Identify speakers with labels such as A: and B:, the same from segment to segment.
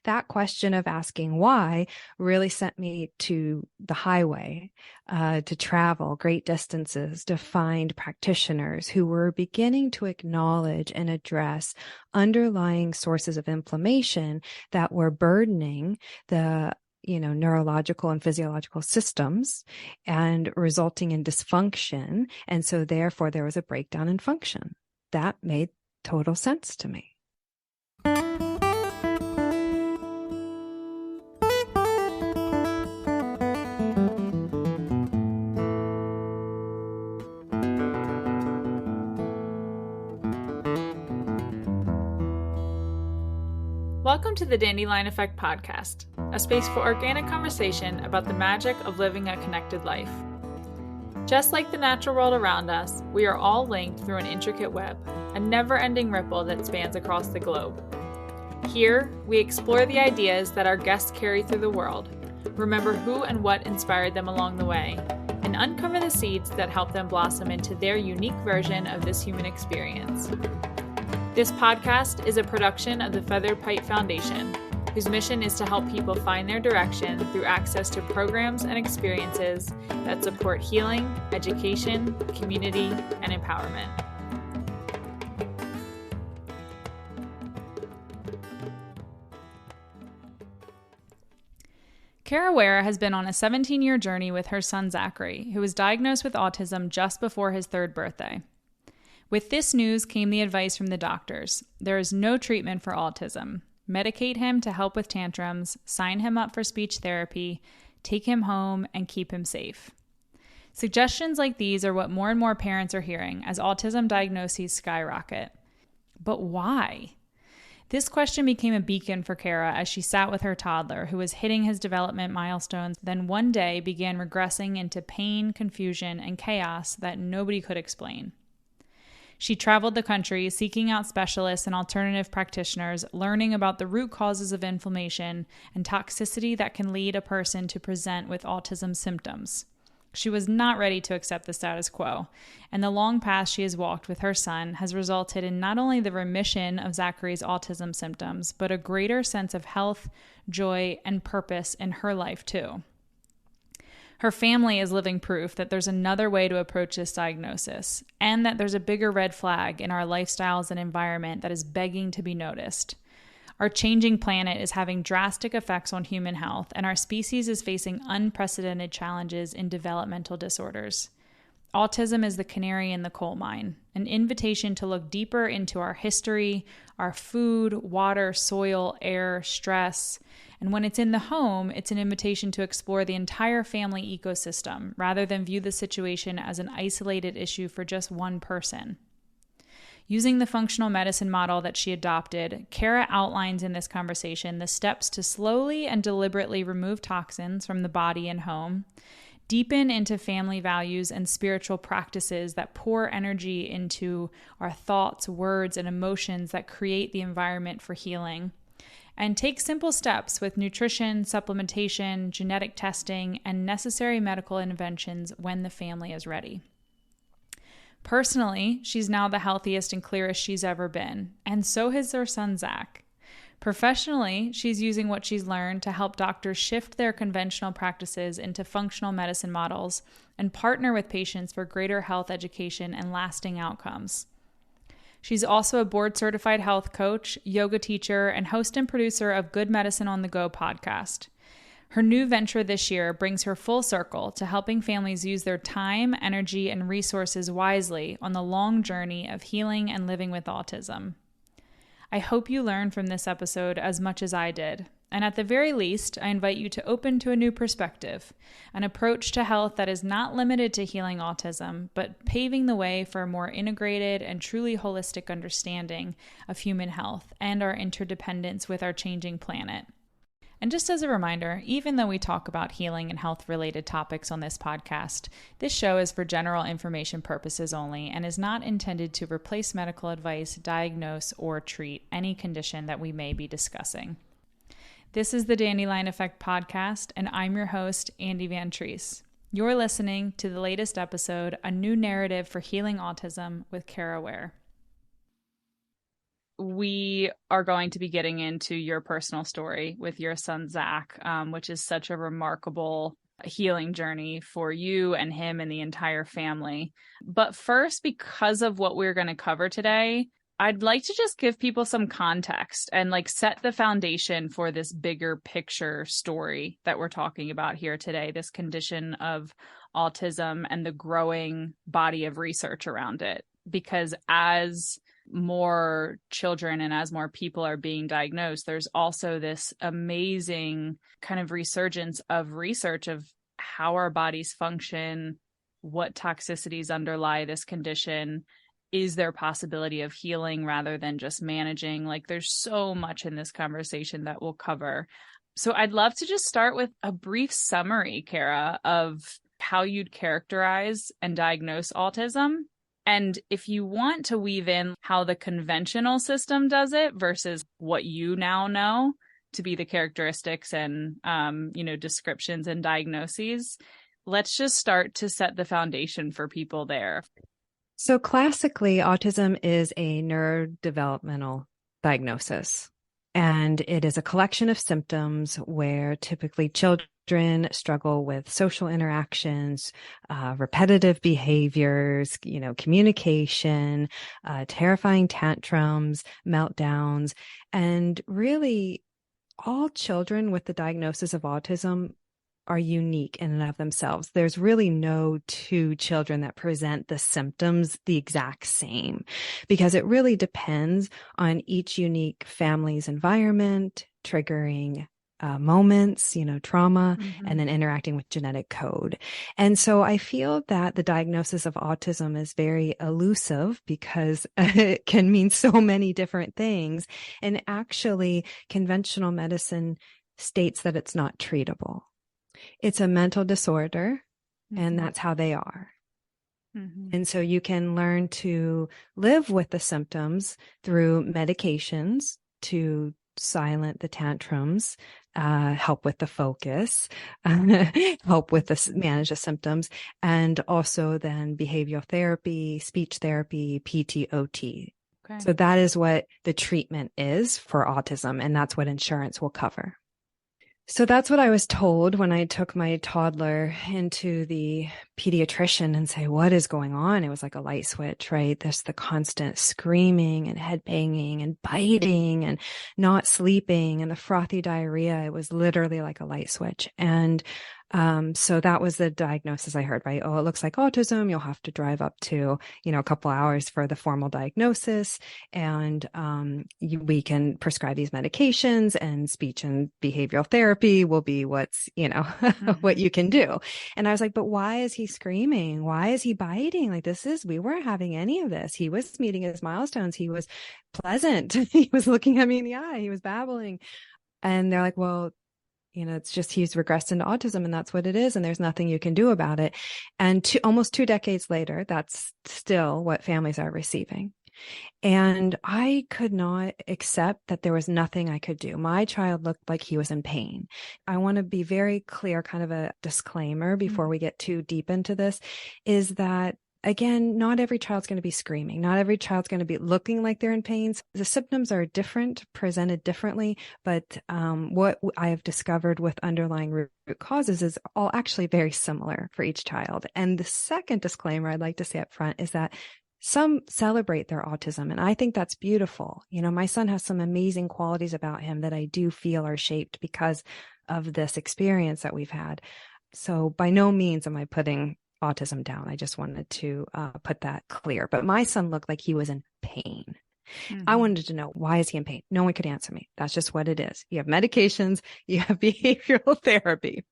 A: that question of asking why really sent me to the highway, to travel great distances, to find practitioners who were beginning to acknowledge and address underlying sources of inflammation that were burdening the neurological and physiological systems and resulting in dysfunction. And so therefore there was a breakdown in function. That made total sense to me.
B: Welcome to the Dandelion Effect podcast, a space for organic conversation about the magic of living a connected life. Just like the natural world around us, we are all linked through an intricate web, a never-ending ripple that spans across the globe. Here, we explore the ideas that our guests carry through the world, remember who and what inspired them along the way, and uncover the seeds that help them blossom into their unique version of this human experience. This podcast is a production of the Feathered Pipe Foundation, whose mission is to help people find their direction through access to programs and experiences that support healing, education, community, and empowerment. Ware has been on a 17-year journey with her son Zachary, who was diagnosed with autism just before his 3rd birthday. With this news came the advice from the doctors. There is no treatment for autism. Medicate him to help with tantrums, sign him up for speech therapy, take him home, and keep him safe. Suggestions like these are what more and more parents are hearing as autism diagnoses skyrocket. But why? This question became a beacon for Kara as she sat with her toddler, who was hitting his development milestones, then one day began regressing into pain, confusion, and chaos that nobody could explain. She traveled the country seeking out specialists and alternative practitioners, learning about the root causes of inflammation and toxicity that can lead a person to present with autism symptoms. She was not ready to accept the status quo, and the long path she has walked with her son has resulted in not only the remission of Zachary's autism symptoms, but a greater sense of health, joy, and purpose in her life too. Her family is living proof that there's another way to approach this diagnosis, and that there's a bigger red flag in our lifestyles and environment that is begging to be noticed. Our changing planet is having drastic effects on human health, and our species is facing unprecedented challenges in developmental disorders. Autism is the canary in the coal mine, an invitation to look deeper into our history, our food, water, soil, air, stress. And when it's in the home, it's an invitation to explore the entire family ecosystem rather than view the situation as an isolated issue for just one person. Using the functional medicine model that she adopted, Kara outlines in this conversation the steps to slowly and deliberately remove toxins from the body and home, deepen into family values and spiritual practices that pour energy into our thoughts, words, and emotions that create the environment for healing, and take simple steps with nutrition, supplementation, genetic testing, and necessary medical interventions when the family is ready. Personally, she's now the healthiest and clearest she's ever been, and so has her son Zach. Professionally, she's using what she's learned to help doctors shift their conventional practices into functional medicine models and partner with patients for greater health education and lasting outcomes. She's also a board-certified health coach, yoga teacher, and host and producer of Good Medicine on the Go podcast. Her new venture this year brings her full circle to helping families use their time, energy, and resources wisely on the long journey of healing and living with autism. I hope you learned from this episode as much as I did. And at the very least, I invite you to open to a new perspective, an approach to health that is not limited to healing autism, but paving the way for a more integrated and truly holistic understanding of human health and our interdependence with our changing planet. And just as a reminder, even though we talk about healing and health-related topics on this podcast, this show is for general information purposes only and is not intended to replace medical advice, diagnose, or treat any condition that we may be discussing. This is the Dandelion Effect podcast, and I'm your host, Andy Van Treese. You're listening to the latest episode, A New Narrative for Healing Autism with Ware. we are going to be getting into your personal story with your son, Zach, which is such a remarkable healing journey for you and him and the entire family. But first, because of what we're going to cover today, I'd like to just give people some context and like set the foundation for this bigger picture story that we're talking about here today, this condition of autism and the growing body of research around it. Because as more children and as more people are being diagnosed, there's also this amazing kind of resurgence of research of how our bodies function, what toxicities underlie this condition. Is there possibility of healing rather than just managing? Like there's so much in this conversation that we'll cover. So I'd love to just start with a brief summary, Kara, of how you'd characterize and diagnose autism. And if you want to weave in how the conventional system does it versus what you now know to be the characteristics and, descriptions and diagnoses, let's just start to set the foundation for people there.
A: So classically, autism is a neurodevelopmental diagnosis, and it is a collection of symptoms where typically children struggle with social interactions, repetitive behaviors, communication, terrifying tantrums, meltdowns, and really all children with the diagnosis of autism are unique in and of themselves. There's really no two children that present the symptoms the exact same, because it really depends on each unique family's environment, triggering moments, trauma, and then interacting with genetic code. And so I feel that the diagnosis of autism is very elusive because it can mean so many different things. And actually, conventional medicine states that it's not treatable. It's a mental disorder, and that's how they are. And so you can learn to live with the symptoms through medications to silent the tantrums, help with the focus, help with manage the symptoms, and also then behavioral therapy, speech therapy, PTOT. Okay. So that is what the treatment is for autism, and that's what insurance will cover. So that's what I was told when I took my toddler into the pediatrician and say, what is going on? It was like a light switch, right? There's the constant screaming and head banging and biting and not sleeping and the frothy diarrhea. It was literally like a light switch. And so that was the diagnosis I heard, right? Oh, it looks like autism. You'll have to drive up to, a couple hours for the formal diagnosis. And we can prescribe these medications, and speech and behavioral therapy will be what's, what you can do. And I was like, but why is he screaming? Why is he biting? Like we weren't having any of this. He was meeting his milestones. He was pleasant. He was looking at me in the eye. He was babbling. And they're like, well, it's just he's regressed into autism, and that's what it is, and there's nothing you can do about it. And almost 2 decades later, that's still what families are receiving. And I could not accept that there was nothing I could do. My child looked like he was in pain. I want to be very clear, kind of a disclaimer before we get too deep into this, is that again, not every child's going to be screaming. Not every child's going to be looking like they're in pain. The symptoms are different, presented differently, but what I have discovered with underlying root causes is all actually very similar for each child. And the second disclaimer I'd like to say up front is that some celebrate their autism, and I think that's beautiful. My son has some amazing qualities about him that I do feel are shaped because of this experience that we've had. So by no means am I putting autism down. I just wanted to put that clear. But my son looked like he was in pain. I wanted to know, why is he in pain? No one could answer me. That's just what it is. You have medications, you have behavioral therapy.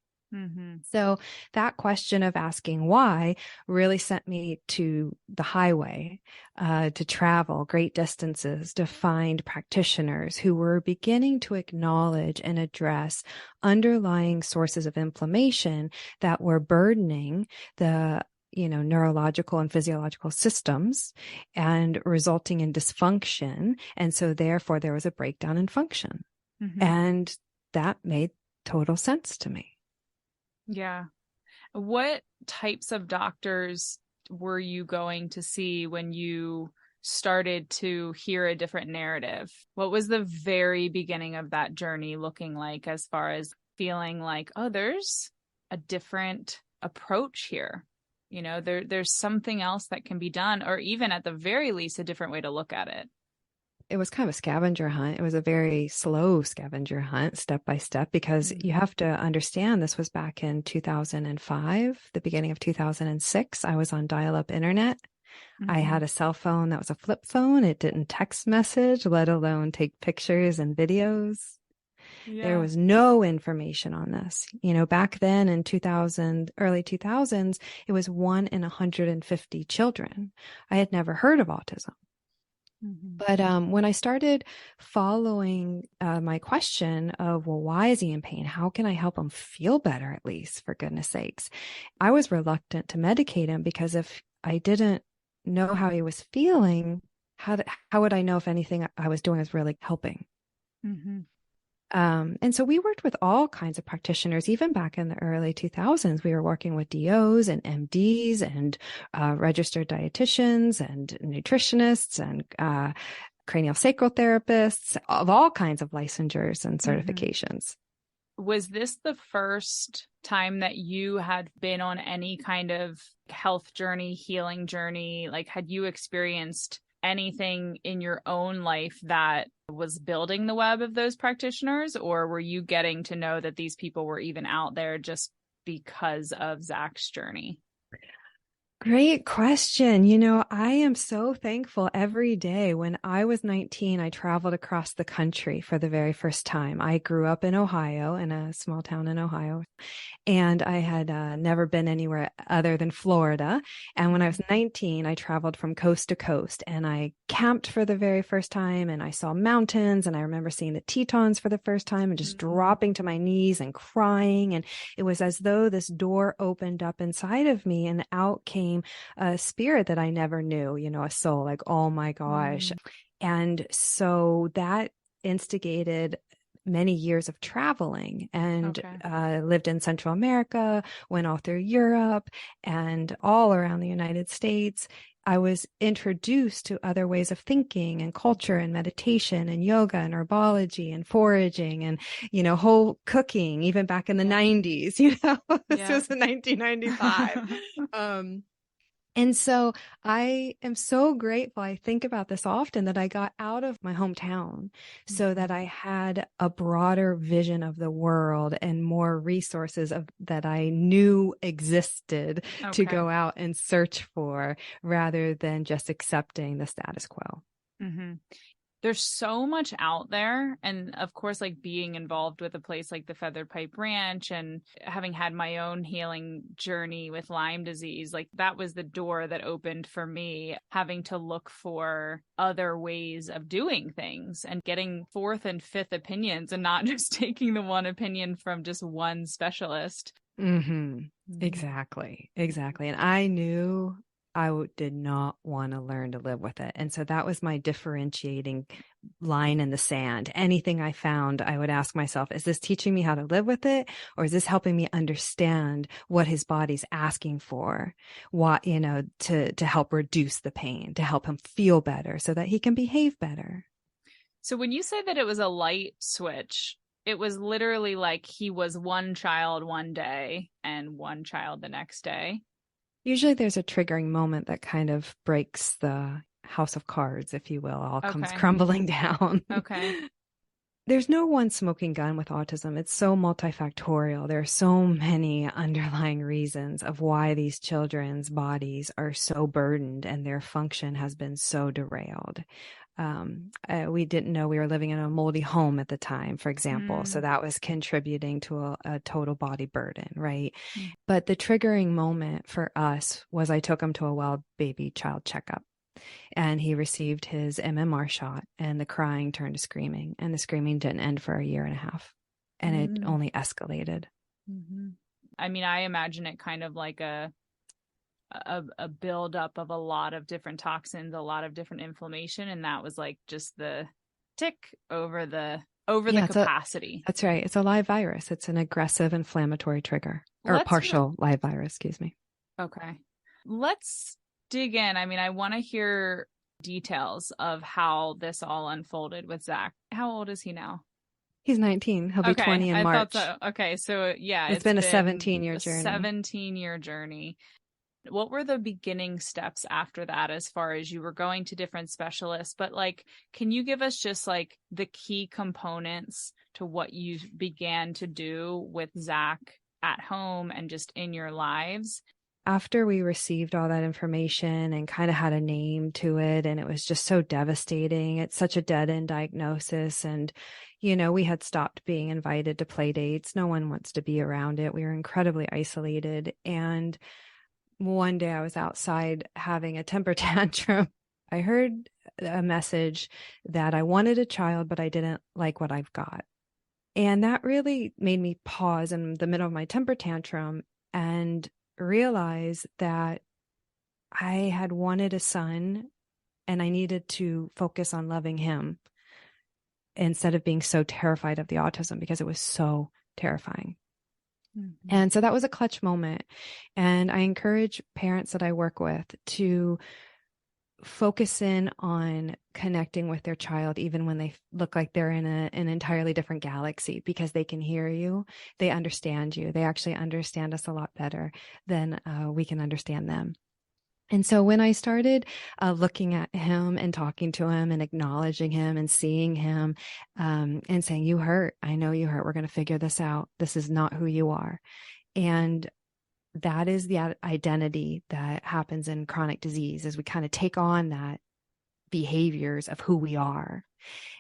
A: So that question of asking why really sent me to the highway to travel great distances to find practitioners who were beginning to acknowledge and address underlying sources of inflammation that were burdening the neurological and physiological systems and resulting in dysfunction. And so therefore there was a breakdown in function. And that made total sense to me.
B: Yeah. What types of doctors were you going to see when you started to hear a different narrative? What was the very beginning of that journey looking like, as far as feeling like, oh, there's a different approach here? You know, there's something else that can be done, or even at the very least, a different way to look at it.
A: It was kind of a scavenger hunt. It was a very slow scavenger hunt, step by step, because you have to understand this was back in 2005, the beginning of 2006. I was on dial-up internet. I had a cell phone that was a flip phone. It didn't text message, let alone take pictures and videos. There was no information on this. You know, back then in 2000, early 2000s, it was 1 in 150 children. I had never heard of autism. But when I started following my question of, well, why is he in pain? How can I help him feel better, at least, for goodness sakes? I was reluctant to medicate him, because if I didn't know how he was feeling, how would I know if anything I was doing was really helping? And so we worked with all kinds of practitioners. Even back in the early 2000s, we were working with DOs and MDs and registered dietitians and nutritionists and craniosacral therapists of all kinds of licensures and certifications.
B: Was this the first time that you had been on any kind of health journey, healing journey? Like, had you experienced anything in your own life that was building the web of those practitioners, or were you getting to know that these people were even out there just because of Zach's journey?
A: Great question. You know, I am so thankful every day. When I was 19, I traveled across the country for the very first time. I grew up in Ohio, in a small town in Ohio, and I had never been anywhere other than Florida. And when I was 19, I traveled from coast to coast, and I camped for the very first time, and I saw mountains, and I remember seeing the Tetons for the first time and just dropping to my knees and crying. And it was as though this door opened up inside of me, and out came a spirit that I never knew, you know, a soul, like, oh my gosh. And so that instigated many years of traveling, and lived in Central America, went all through Europe and all around the United States. I was introduced to other ways of thinking and culture and meditation and yoga and herbology and foraging and, you know, whole cooking, even back in the 90s, you know, this was in 1995. And so I am so grateful. I think about this often, that I got out of my hometown so that I had a broader vision of the world and more resources that I knew existed to go out and search for, rather than just accepting the status quo.
B: There's so much out there. And of course, like, being involved with a place like the Feathered Pipe Ranch, and having had my own healing journey with Lyme disease, like, that was the door that opened for me, having to look for other ways of doing things and getting fourth and fifth opinions, and not just taking the one opinion from just one specialist.
A: Exactly. And I knew I did not want to learn to live with it. And so that was my differentiating line in the sand. Anything I found, I would ask myself, is this teaching me how to live with it? Or is this helping me understand what his body's asking for? What, you know, to help reduce the pain, to help him feel better so that he can behave better.
B: So when you say that it was a light switch, it was literally like he was one child one day and one child the next day?
A: Usually there's a triggering moment that kind of breaks the house of cards, if you will, all comes crumbling down. There's no one smoking gun with autism. It's so multifactorial. There are so many underlying reasons of why these children's bodies are so burdened and their function has been so derailed. We didn't know we were living in a moldy home at the time, for example. So that was contributing to a total body burden, right? But the triggering moment for us was I took him to a well baby child checkup, and he received his MMR shot, and the crying turned to screaming, and the screaming didn't end for a year and a half, and it only escalated.
B: I mean, I imagine it kind of like a buildup of a lot of different toxins, a lot of different inflammation, and that was like just the tick over the capacity.
A: That's right. It's a live virus. It's an aggressive inflammatory trigger, or partial live virus, excuse me.
B: Okay. Let's dig in. I mean, I want to hear details of how this all unfolded with Zach. How old is he now?
A: He's 19. He'll be 20 in
B: I
A: March.
B: thought so. Okay, so yeah,
A: It's been a 17-year journey.
B: 17-year journey. What were the beginning steps after that, as far as you were going to different specialists? But like, can you give us just like the key components to what you began to do with Zach at home and just in your lives?
A: After we received all that information and kind of had a name to it, and it was just so devastating. It's such a dead-end diagnosis. And, you know, we had stopped being invited to play dates. No one wants to be around it. We were incredibly isolated. And one day I was outside having a temper tantrum. I heard a message that I wanted a child, but I didn't like what I've got. And that really made me pause in the middle of my temper tantrum and realize that I had wanted a son and I needed to focus on loving him instead of being so terrified of the autism, because it was so terrifying. Mm-hmm. And so that was a clutch moment. And I encourage parents that I work with to focus in on connecting with their child, even when they look like they're in an entirely different galaxy, because they can hear you, they understand you, they actually understand us a lot better than we can understand them. And so when I started looking at him and talking to him and acknowledging him and seeing him and saying, you hurt, I know you hurt, we're going to figure this out, this is not who you are. And that is the identity that happens in chronic disease, is we kind of take on that behaviors of who we are.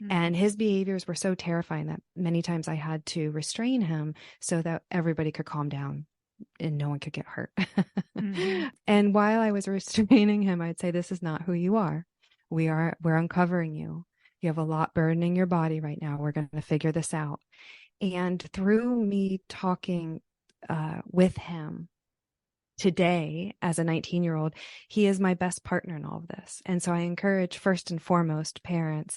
A: Mm-hmm. And his behaviors were so terrifying that many times I had to restrain him so that everybody could calm down and no one could get hurt. Mm-hmm. And while I was restraining him, I'd say, this is not who you are. We're uncovering you. You have a lot burdening your body right now. We're going to figure this out. And through me talking with him today as a 19-year-old, he is my best partner in all of this. And so I encourage, first and foremost, parents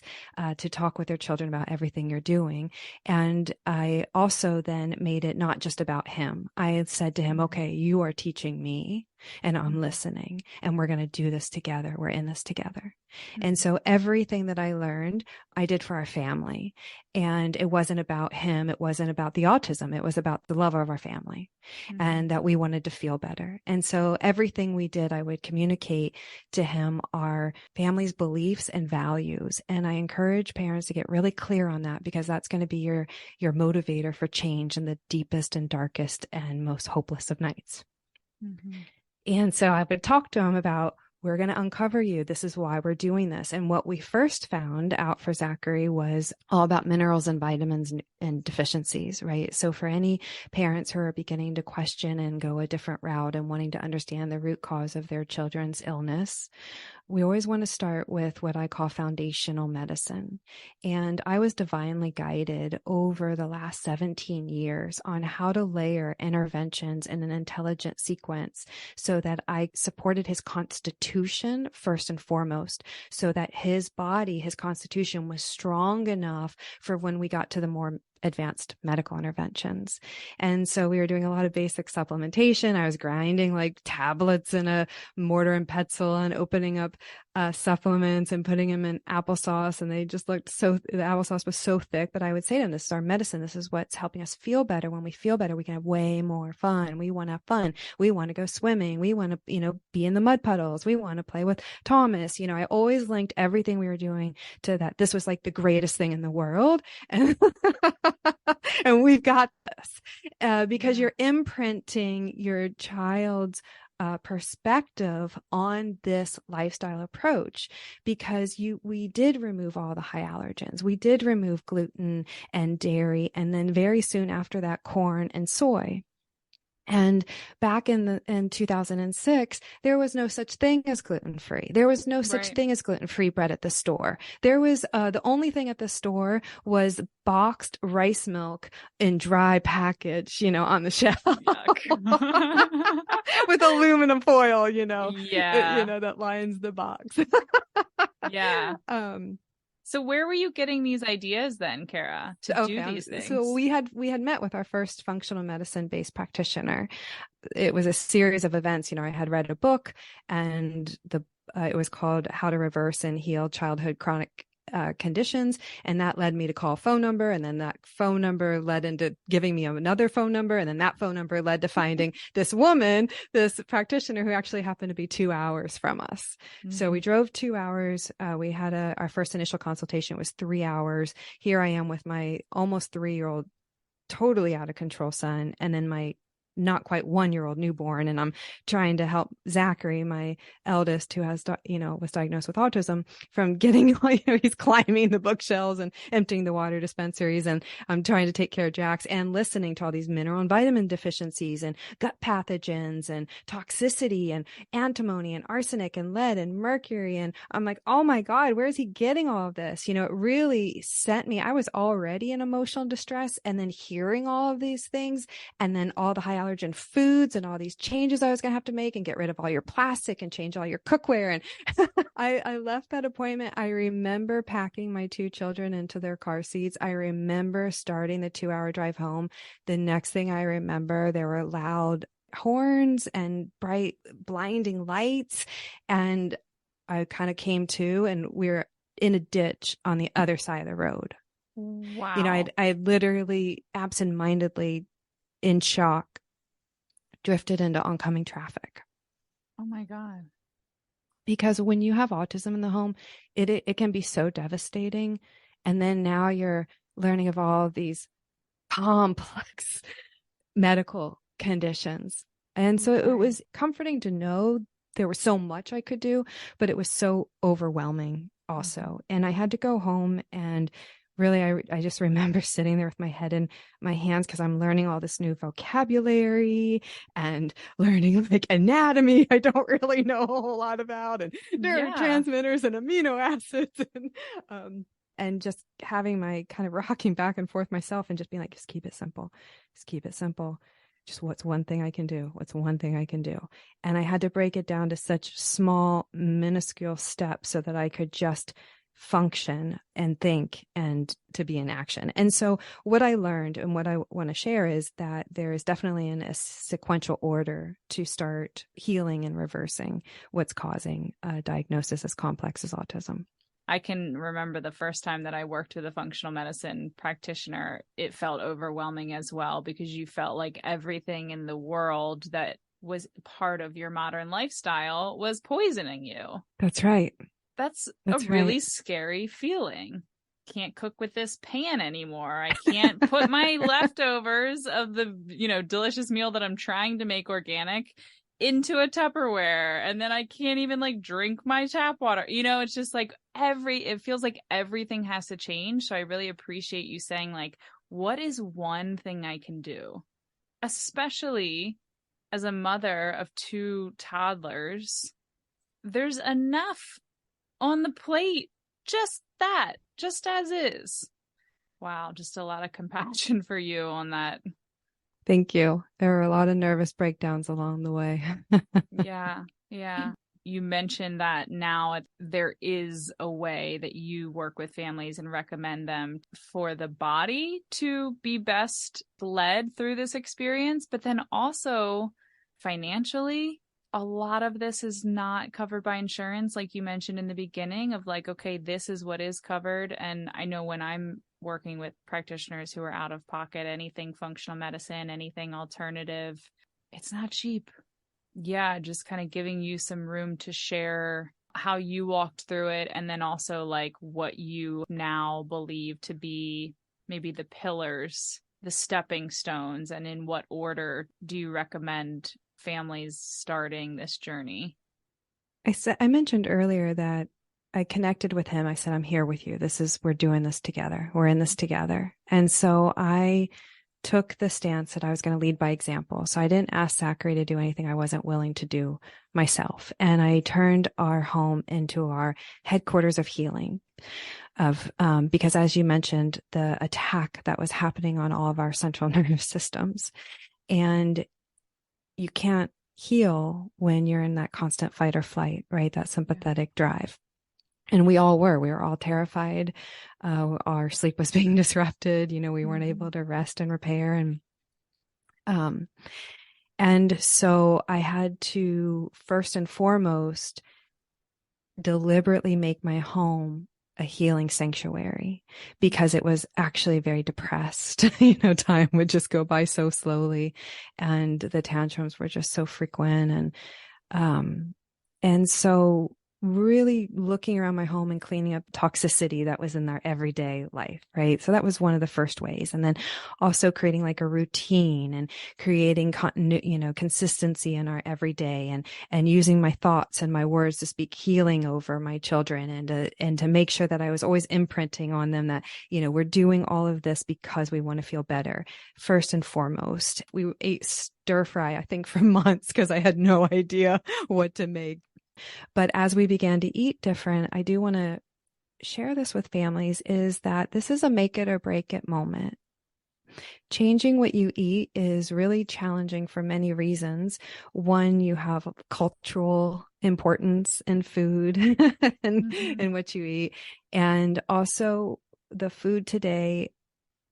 A: to talk with their children about everything you're doing. And I also then made it not just about him. I said to him, okay, you are teaching me and I'm listening, and we're going to do this together. We're in this together. Mm-hmm. And so everything that I learned, I did for our family. And it wasn't about him. It wasn't about the autism. It was about the love of our family, mm-hmm. and that we wanted to feel better. And so everything we did, I would communicate to him our family's beliefs and values. And I encourage parents to get really clear on that, because that's going to be your motivator for change in the deepest and darkest and most hopeless of nights. Mm-hmm. And so I would talk to him about, we're going to uncover you. This is why we're doing this. And what we first found out for Zachary was all about minerals and vitamins and deficiencies, right? So for any parents who are beginning to question and go a different route and wanting to understand the root cause of their children's illness, we always want to start with what I call foundational medicine. And I was divinely guided over the last 17 years on how to layer interventions in an intelligent sequence so that I supported his constitution first and foremost, so that his body, his constitution was strong enough for when we got to the more advanced medical interventions. And so we were doing a lot of basic supplementation. I was grinding like tablets in a mortar and pestle and opening up supplements and putting them in applesauce. And they just looked the applesauce was so thick, but I would say to them, this is our medicine. This is what's helping us feel better. When we feel better, we can have way more fun. We want to have fun. We want to go swimming. We want to, be in the mud puddles. We want to play with Thomas. I always linked everything we were doing to that. This was like the greatest thing in the world. And and we've got this because you're imprinting your child's perspective on this lifestyle approach, because we did remove all the high allergens. We did remove gluten and dairy, and then very soon after that, corn and soy. And back in 2006, there was no such thing as gluten-free. There was no such thing as gluten-free bread at the store. There was the only thing at the store was boxed rice milk in dry package, on the shelf with aluminum foil, that lines the box.
B: Yeah. So where were you getting these ideas then, Kara, to do these things?
A: So we had met with our first functional medicine-based practitioner. It was a series of events. I had read a book, and the It was called How to Reverse and Heal Childhood Chronic Conditions. And that led me to call a phone number. And then that phone number led into giving me another phone number. And then that phone number led to finding this woman, this practitioner who actually happened to be 2 hours from us. Mm-hmm. So we drove 2 hours. We had our first initial consultation was 3 hours. Here I am with my almost 3-year-old, totally out of control son. And then my not quite 1-year-old newborn. And I'm trying to help Zachary, my eldest, who has, was diagnosed with autism, from getting, he's climbing the bookshelves and emptying the water dispensaries. And I'm trying to take care of Jax and listening to all these mineral and vitamin deficiencies and gut pathogens and toxicity and antimony and arsenic and lead and mercury. And I'm like, oh my God, where is he getting all of this? It really sent me, I was already in emotional distress, and then hearing all of these things, and then all the high allergen foods and all these changes I was going to have to make and get rid of all your plastic and change all your cookware. And I left that appointment. I remember packing my 2 children into their car seats. I remember starting the 2-hour drive home. The next thing I remember, there were loud horns and bright, blinding lights. And I kind of came to, and we were in a ditch on the other side of the road.
B: Wow.
A: I literally absentmindedly, in shock, drifted into oncoming traffic.
B: Oh my God.
A: Because when you have autism in the home, it can be so devastating. And then now you're learning of all of these complex medical conditions. And so it was comforting to know there was so much I could do, but it was so overwhelming also. And I had to go home, and really, I just remember sitting there with my head in my hands, because I'm learning all this new vocabulary and learning like anatomy I don't really know a whole lot about, and neurotransmitters and amino acids, and just having my kind of rocking back and forth myself and just being like, just keep it simple. Just keep it simple. Just what's one thing I can do? What's one thing I can do? And I had to break it down to such small, minuscule steps so that I could just function and think and to be in action. And so what I learned and what I want to share is that there is definitely a sequential order to start healing and reversing what's causing a diagnosis as complex as autism.
B: I can remember the first time that I worked with a functional medicine practitioner, it felt overwhelming as well, because you felt like everything in the world that was part of your modern lifestyle was poisoning you.
A: That's right.
B: That's a really scary feeling. Can't cook with this pan anymore. I can't put my leftovers of the, delicious meal that I'm trying to make organic into a Tupperware. And then I can't even drink my tap water. It's just it feels like everything has to change. So I really appreciate you saying what is one thing I can do? Especially as a mother of 2 toddlers, there's enough on the plate, just as is. Wow, just a lot of compassion for you on that.
A: Thank you. There were a lot of nervous breakdowns along the way.
B: Yeah. You mentioned that now there is a way that you work with families and recommend them for the body to be best led through this experience, but then also financially, a lot of this is not covered by insurance, like you mentioned in the beginning of okay, this is what is covered. And I know when I'm working with practitioners who are out of pocket, anything functional medicine, anything alternative, it's not cheap. Yeah, just kind of giving you some room to share how you walked through it, and then also what you now believe to be maybe the pillars, the stepping stones, and in what order do you recommend families starting this journey?
A: I mentioned earlier that I connected with him. I said, I'm here with you. We're doing this together. We're in this together. And so I took the stance that I was going to lead by example. So I didn't ask Zachary to do anything I wasn't willing to do myself. And I turned our home into our headquarters of healing, because as you mentioned, the attack that was happening on all of our central nervous systems. And you can't heal when you're in that constant fight or flight, right? That sympathetic drive. And we were all terrified. Our sleep was being disrupted. We weren't able to rest and repair. And so I had to first and foremost deliberately make my home a healing sanctuary because it was actually very depressed. Time would just go by so slowly and the tantrums were just so frequent. And so really looking around my home and cleaning up toxicity that was in our everyday life, right? So that was one of the first ways. And then also creating like a routine and creating consistency in our everyday, and using my thoughts and my words to speak healing over my children, and to make sure that I was always imprinting on them that, we're doing all of this because we want to feel better. First and foremost, we ate stir fry, I think, for months because I had no idea what to make. But as we began to eat different, I do want to share this with families, is that this is a make it or break it moment. Changing what you eat is really challenging for many reasons. One, you have cultural importance in food and what you eat. And also the food today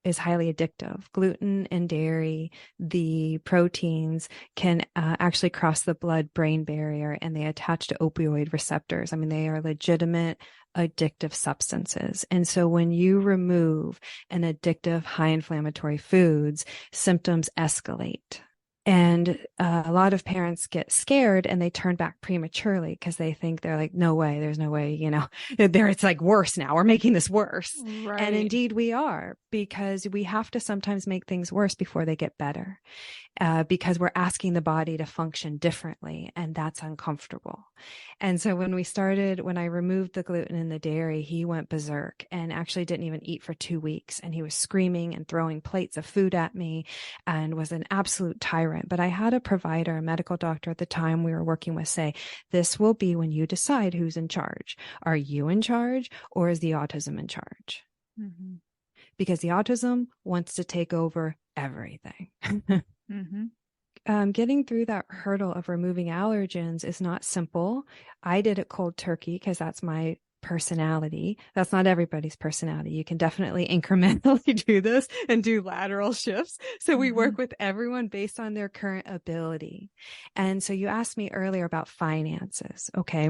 A: is highly addictive. Gluten and dairy, the proteins can actually cross the blood-brain barrier, and they attach to opioid receptors. I mean, they are legitimate addictive substances. And so when you remove an addictive, high inflammatory foods, symptoms escalate. And a lot of parents get scared and they turn back prematurely because they think, they're like, no way, there's no way, it's like worse now. We're making this worse.
B: Right.
A: And indeed we are, because we have to sometimes make things worse before they get better. Because we're asking the body to function differently, and that's uncomfortable. And so when I removed the gluten and the dairy, he went berserk and actually didn't even eat for 2 weeks. And he was screaming and throwing plates of food at me and was an absolute tyrant. But I had a provider, a medical doctor at the time we were working with, say, this will be when you decide who's in charge. Are you in charge, or is the autism in charge?
B: Mm-hmm.
A: Because the autism wants to take over everything. Getting through that hurdle of removing allergens is not simple. I did it cold turkey because that's my personality. That's not everybody's personality. You can definitely incrementally do this and do lateral shifts. So we work with everyone based on their current ability. And so you asked me earlier about finances. Okay.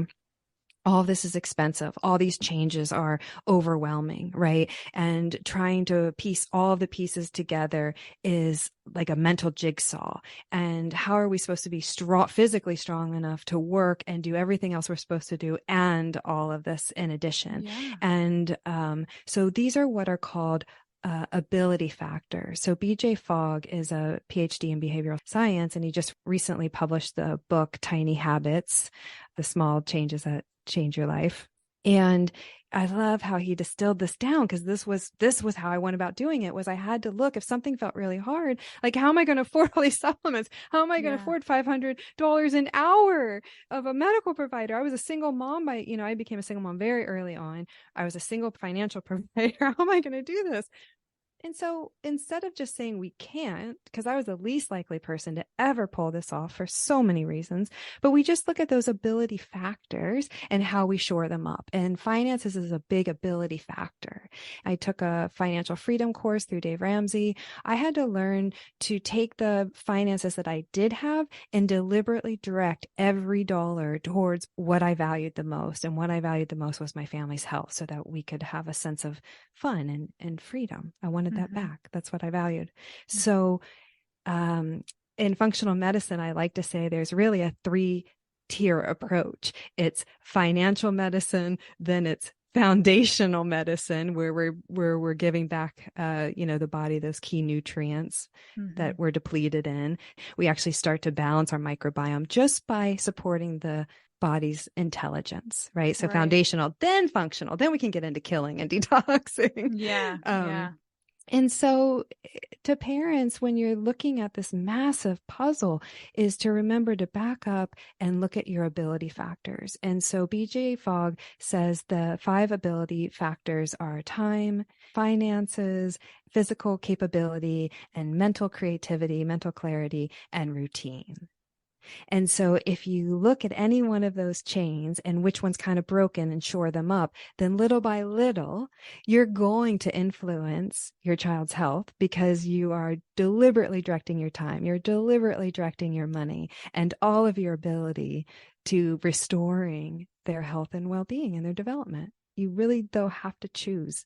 A: All of this is expensive. All these changes are overwhelming, right? And trying to piece all of the pieces together is like a mental jigsaw. And how are we supposed to be physically strong enough to work and do everything else we're supposed to do, and all of this in addition?
B: Yeah.
A: And so these are what are called ability factors. So BJ Fogg is a PhD in behavioral science, and he just recently published the book Tiny Habits, the small changes that change your life. And I love how he distilled this down, because this was how I went about doing it. Was I had to look, if something felt really hard, like, how am I going to afford all these supplements? How am I going to afford $500 an hour of a medical provider? I was a single mom I became a single mom very early on. I was a single financial provider. How am I going to do this? And so instead of just saying we can't, because I was the least likely person to ever pull this off for so many reasons, but we just look at those ability factors and how we shore them up. And finances is a big ability factor. I took a financial freedom course through Dave Ramsey. I had to learn to take the finances that I did have and deliberately direct every dollar towards what I valued the most. And what I valued the most was my family's health, so that we could have a sense of fun and freedom. I wanted that back. That's what I valued. So in functional medicine, I like to say there's really a 3-tier approach. It's financial medicine, then it's foundational medicine, where we're giving back the body those key nutrients that we're depleted in. We actually start to balance our microbiome just by supporting the body's intelligence, right? So foundational, then functional, then we can get into killing and detoxing.
B: Yeah.
A: And so to parents, when you're looking at this massive puzzle, is to remember to back up and look at your ability factors. And so BJ Fogg says the 5 ability factors are time, finances, physical capability, and mental creativity, mental clarity, and routine. And so if you look at any one of those chains and which one's kind of broken and shore them up, then little by little, you're going to influence your child's health because you are deliberately directing your time, you're deliberately directing your money and all of your ability to restoring their health and well-being and their development. You really, though, have to choose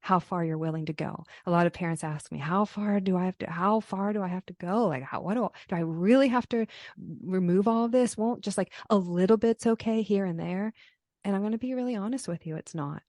A: how far you're willing to go. A lot of parents ask me, how far do I have to go? Like, do I really have to remove all of this? Won't just like a little bit's okay here and there. And I'm going to be really honest with you. It's not.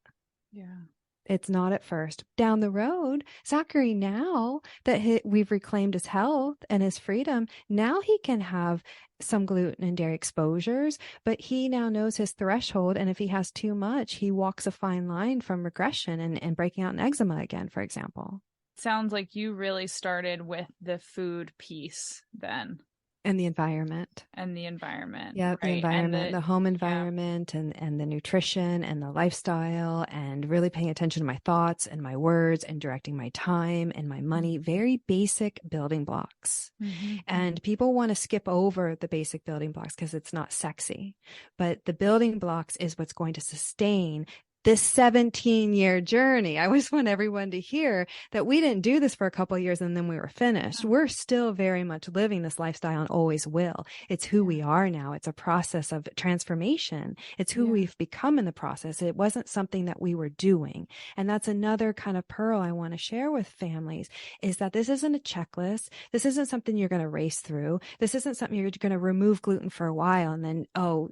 B: Yeah.
A: It's not at first. Down the road, Zachary, now that we've reclaimed his health and his freedom, now he can have some gluten and dairy exposures, but he now knows his threshold. And if he has too much, he walks a fine line from regression and breaking out in eczema again, for example.
B: Sounds like you really started with the food piece then.
A: And the environment.
B: Yeah,
A: right? The environment, the home environment, and the nutrition and the lifestyle, and really paying attention to my thoughts and my words and directing my time and my money. Very basic building blocks. Mm-hmm. And people want to skip over the basic building blocks because it's not sexy. But the building blocks is what's going to sustain this 17-year journey. I always want everyone to hear that we didn't do this for a couple of years and then we were finished. We're still very much living this lifestyle and always will. It's who we are now. It's a process of transformation. It's who we've become in the process. It wasn't something that we were doing. And that's another kind of pearl I want to share with families, is that this isn't a checklist. This isn't something you're going to race through. This isn't something you're going to remove gluten for a while and then,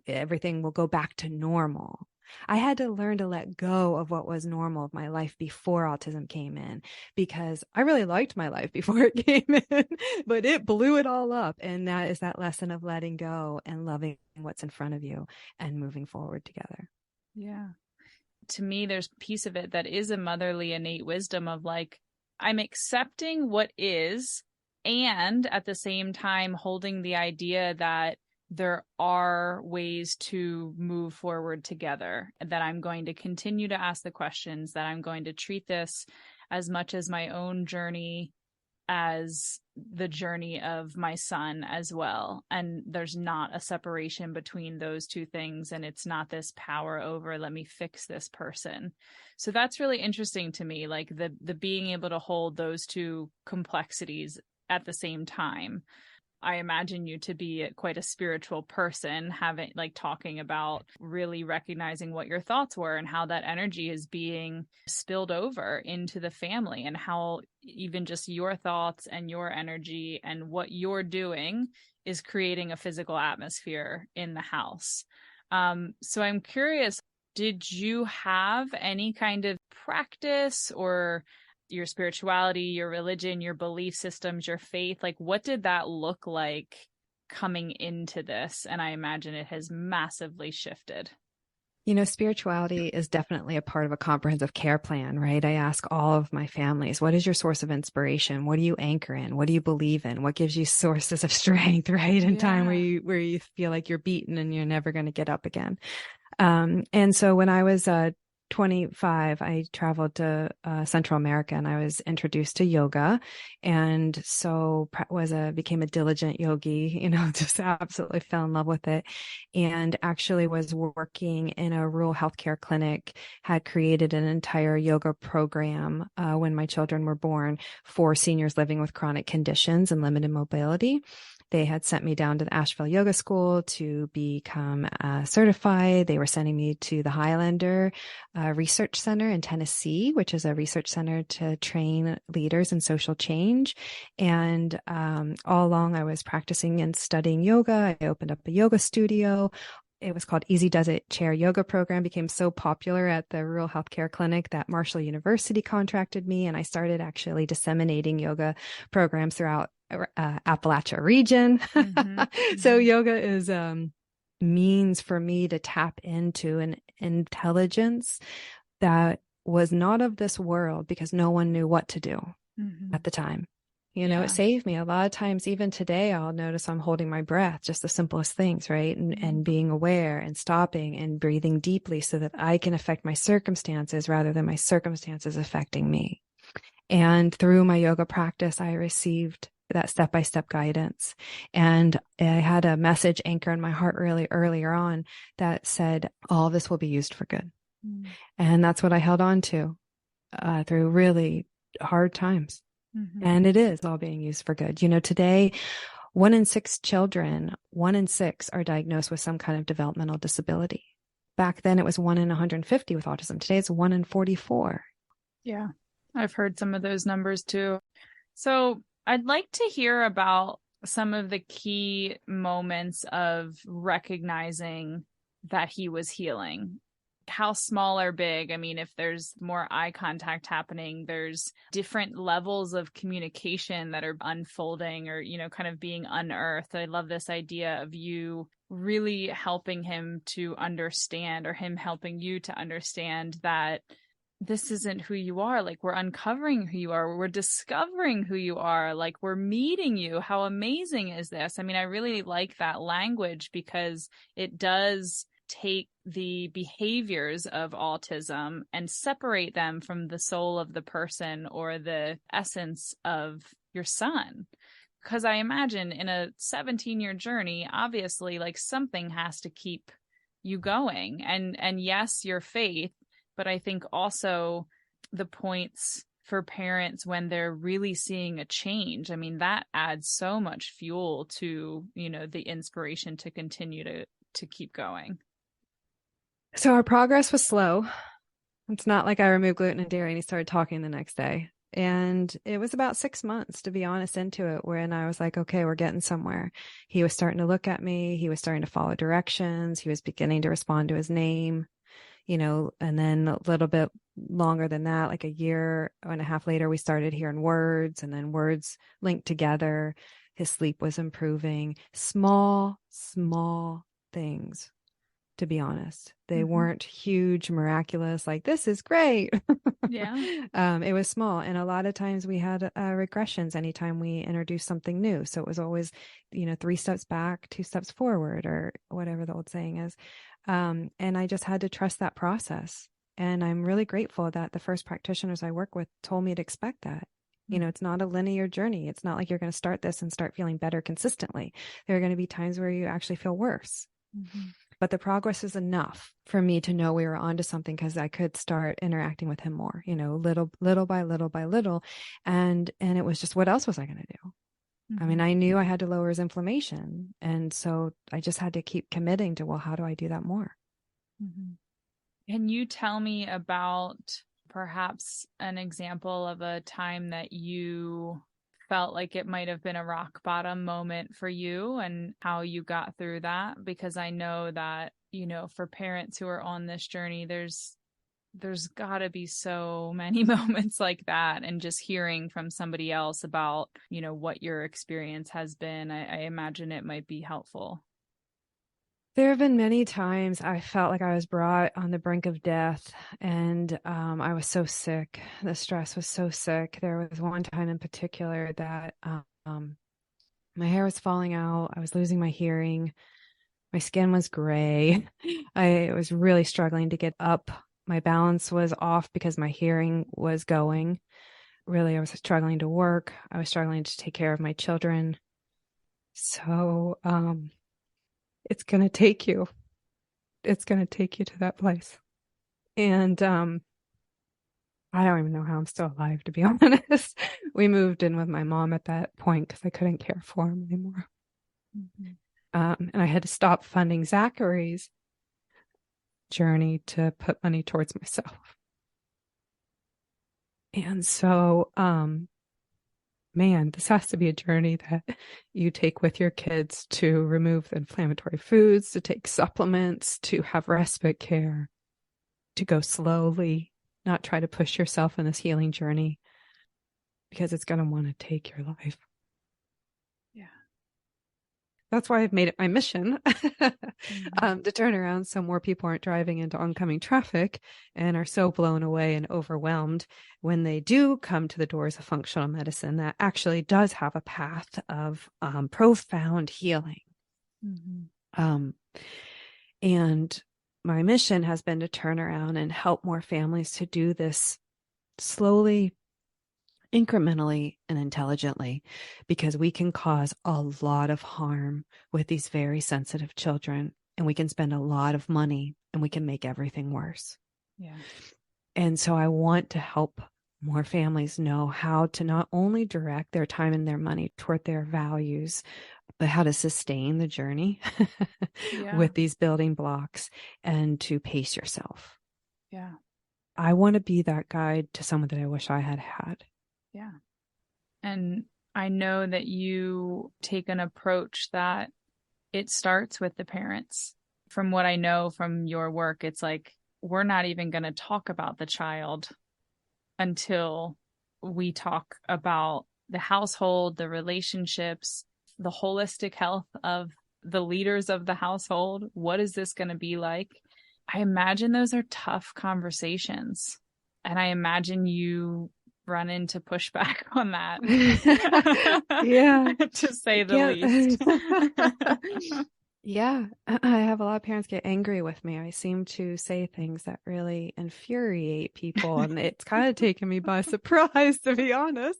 A: everything will go back to normal. I had to learn to let go of what was normal of my life before autism came in, because I really liked my life before it came in, but it blew it all up. And that is that lesson of letting go and loving what's in front of you and moving forward together.
B: Yeah. To me, there's a piece of it that is a motherly innate wisdom of like, I'm accepting what is, and at the same time holding the idea that there are ways to move forward together, that I'm going to continue to ask the questions, that I'm going to treat this as much as my own journey as the journey of my son as well. And there's not a separation between those two things. And it's not this power over, let me fix this person. So that's really interesting to me, like the being able to hold those two complexities at the same time. I imagine you to be quite a spiritual person, talking about really recognizing what your thoughts were and how that energy is being spilled over into the family, and how even just your thoughts and your energy and what you're doing is creating a physical atmosphere in the house. So I'm curious, did you have any kind of practice or your spirituality, your religion, your belief systems, your faith? Like, what did that look like coming into this? And I imagine it has massively shifted.
A: Spirituality is definitely a part of a comprehensive care plan, right? I ask all of my families, what is your source of inspiration? What do you anchor in? What do you believe in? What gives you sources of strength, right? In time where you feel like you're beaten and you're never going to get up again. And so when I was 25, I traveled to Central America, and I was introduced to yoga, and so became a diligent yogi, just absolutely fell in love with it, and actually was working in a rural healthcare clinic, had created an entire yoga program when my children were born for seniors living with chronic conditions and limited mobility. They had sent me down to the Asheville Yoga School to become certified. They were sending me to the Highlander Research Center in Tennessee, which is a research center to train leaders in social change. And all along, I was practicing and studying yoga. I opened up a yoga studio. It was called Easy Does It Chair Yoga Program, became so popular at the rural healthcare clinic that Marshall University contracted me, and I started actually disseminating yoga programs throughout Appalachia region. Mm-hmm. So yoga is means for me to tap into an intelligence that was not of this world, because no one knew what to do at the time. It saved me. A lot of times, even today, I'll notice I'm holding my breath, just the simplest things, right? And being aware and stopping and breathing deeply so that I can affect my circumstances rather than my circumstances affecting me. And through my yoga practice, I received that step-by-step guidance. And I had a message anchor in my heart really earlier on that said, all of this will be used for good. Mm. And that's what I held on to through really hard times. Mm-hmm. And it is all being used for good. Today, 1 in 6 children, 1 in 6 are diagnosed with some kind of developmental disability. Back then it was 1 in 150 with autism. Today it's 1 in 44.
B: Yeah, I've heard some of those numbers too. So I'd like to hear about some of the key moments of recognizing that he was healing. How small or big? I mean, if there's more eye contact happening, there's different levels of communication that are unfolding or, kind of being unearthed. I love this idea of you really helping him to understand, or him helping you to understand that this isn't who you are. Like, we're uncovering who you are. We're discovering who you are. Like, we're meeting you. How amazing is this? I mean, I really like that language because it does take the behaviors of autism and separate them from the soul of the person or the essence of your son. Because I imagine in a 17-year journey, obviously, like, something has to keep you going. And yes, your faith, but I think also the points for parents when they're really seeing a change. I mean, that adds so much fuel to, the inspiration to continue to keep going.
A: So our progress was slow. It's not like I removed gluten and dairy and he started talking the next day. And it was about 6 months, to be honest, into it, when I was like, okay, we're getting somewhere. He was starting to look at me. He was starting to follow directions. He was beginning to respond to his name, and then a little bit longer than that, like a year and a half later, we started hearing words, and then words linked together. His sleep was improving. Small things. To be honest, they weren't huge, miraculous, like, this is great.
B: Yeah.
A: It was small. And a lot of times we had regressions anytime we introduced something new. So it was always, 3 steps back, 2 steps forward, or whatever the old saying is. And I just had to trust that process. And I'm really grateful that the first practitioners I work with told me to expect that. It's not a linear journey. It's not like you're going to start this and start feeling better consistently. There are going to be times where you actually feel worse. Mm-hmm. But the progress is enough for me to know we were onto something, because I could start interacting with him more, little by little. And it was just, what else was I going to do? Mm-hmm. I mean, I knew I had to lower his inflammation. And so I just had to keep committing to, well, how do I do that more?
B: Mm-hmm. Can you tell me about perhaps an example of a time that you felt like it might have been a rock bottom moment for you and how you got through that? Because I know that, for parents who are on this journey, there's gotta be so many moments like that. And just hearing from somebody else about, what your experience has been, I imagine it might be helpful.
A: There have been many times I felt like I was brought on the brink of death, and I was so sick. The stress was so sick. There was one time in particular that my hair was falling out. I was losing my hearing. My skin was gray. I was really struggling to get up. My balance was off because my hearing was going. Really, I was struggling to work. I was struggling to take care of my children. So, it's going to take you. It's going to take you to that place. And I don't even know how I'm still alive, to be honest. We moved in with my mom at that point because I couldn't care for him anymore. Mm-hmm. And I had to stop funding Zachary's journey to put money towards myself. And so, man, this has to be a journey that you take with your kids, to remove the inflammatory foods, to take supplements, to have respite care, to go slowly, not try to push yourself in this healing journey, because it's going to want to take your life. Yeah. That's why I've made it my mission to turn around so more people aren't driving into oncoming traffic and are so blown away and overwhelmed when they do come to the doors of functional medicine that actually does have a path of profound healing. Mm-hmm. And my mission has been to turn around and help more families to do this slowly, incrementally and intelligently, because we can cause a lot of harm with these very sensitive children, and we can spend a lot of money and we can make everything worse.
B: Yeah.
A: And so I want to help more families know how to not only direct their time and their money toward their values, but how to sustain the journey with these building blocks and to pace yourself.
B: Yeah.
A: I want to be that guide to someone that I wish I had had.
B: Yeah. And I know that you take an approach that it starts with the parents. From what I know from your work, it's like, we're not even going to talk about the child until we talk about the household, the relationships, the holistic health of the leaders of the household. What is this going to be like? I imagine those are tough conversations. And I imagine you run into pushback on that.
A: Yeah.
B: To say the least.
A: Yeah. I have a lot of parents get angry with me. I seem to say things that really infuriate people, and it's kind of taken me by surprise, to be honest.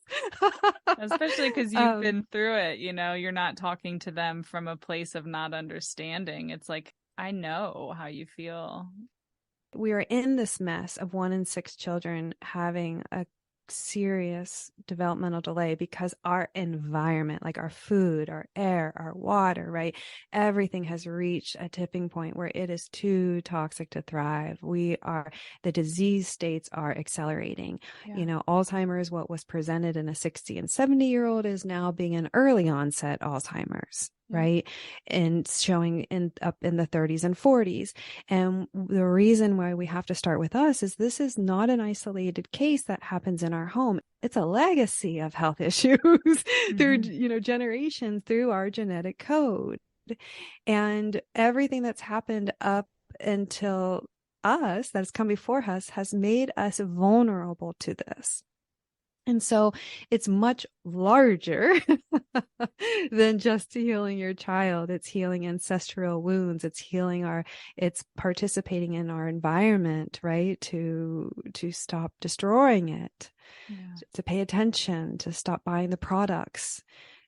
B: Especially because you've been through it, you know, you're not talking to them from a place of not understanding. It's like, I know how you feel.
A: We are in this mess of 1 in 6 children having a serious developmental delay because our environment, like our food, our air, our water, right? Everything has reached a tipping point where it is too toxic to thrive. The disease states are accelerating.
B: Yeah.
A: You know, Alzheimer's, what was presented in a 60 and 70-year-old is now being an early onset Alzheimer's. Right. And showing up in the 30s and 40s. And the reason why we have to start with us is this is not an isolated case that happens in our home. It's a legacy of health issues through, generations, through our genetic code. And everything that's happened up until us, that has come before us, has made us vulnerable to this. And so it's much larger than just healing your child. It's healing ancestral wounds. It's participating in our environment, right? To stop destroying it, to pay attention, to stop buying the products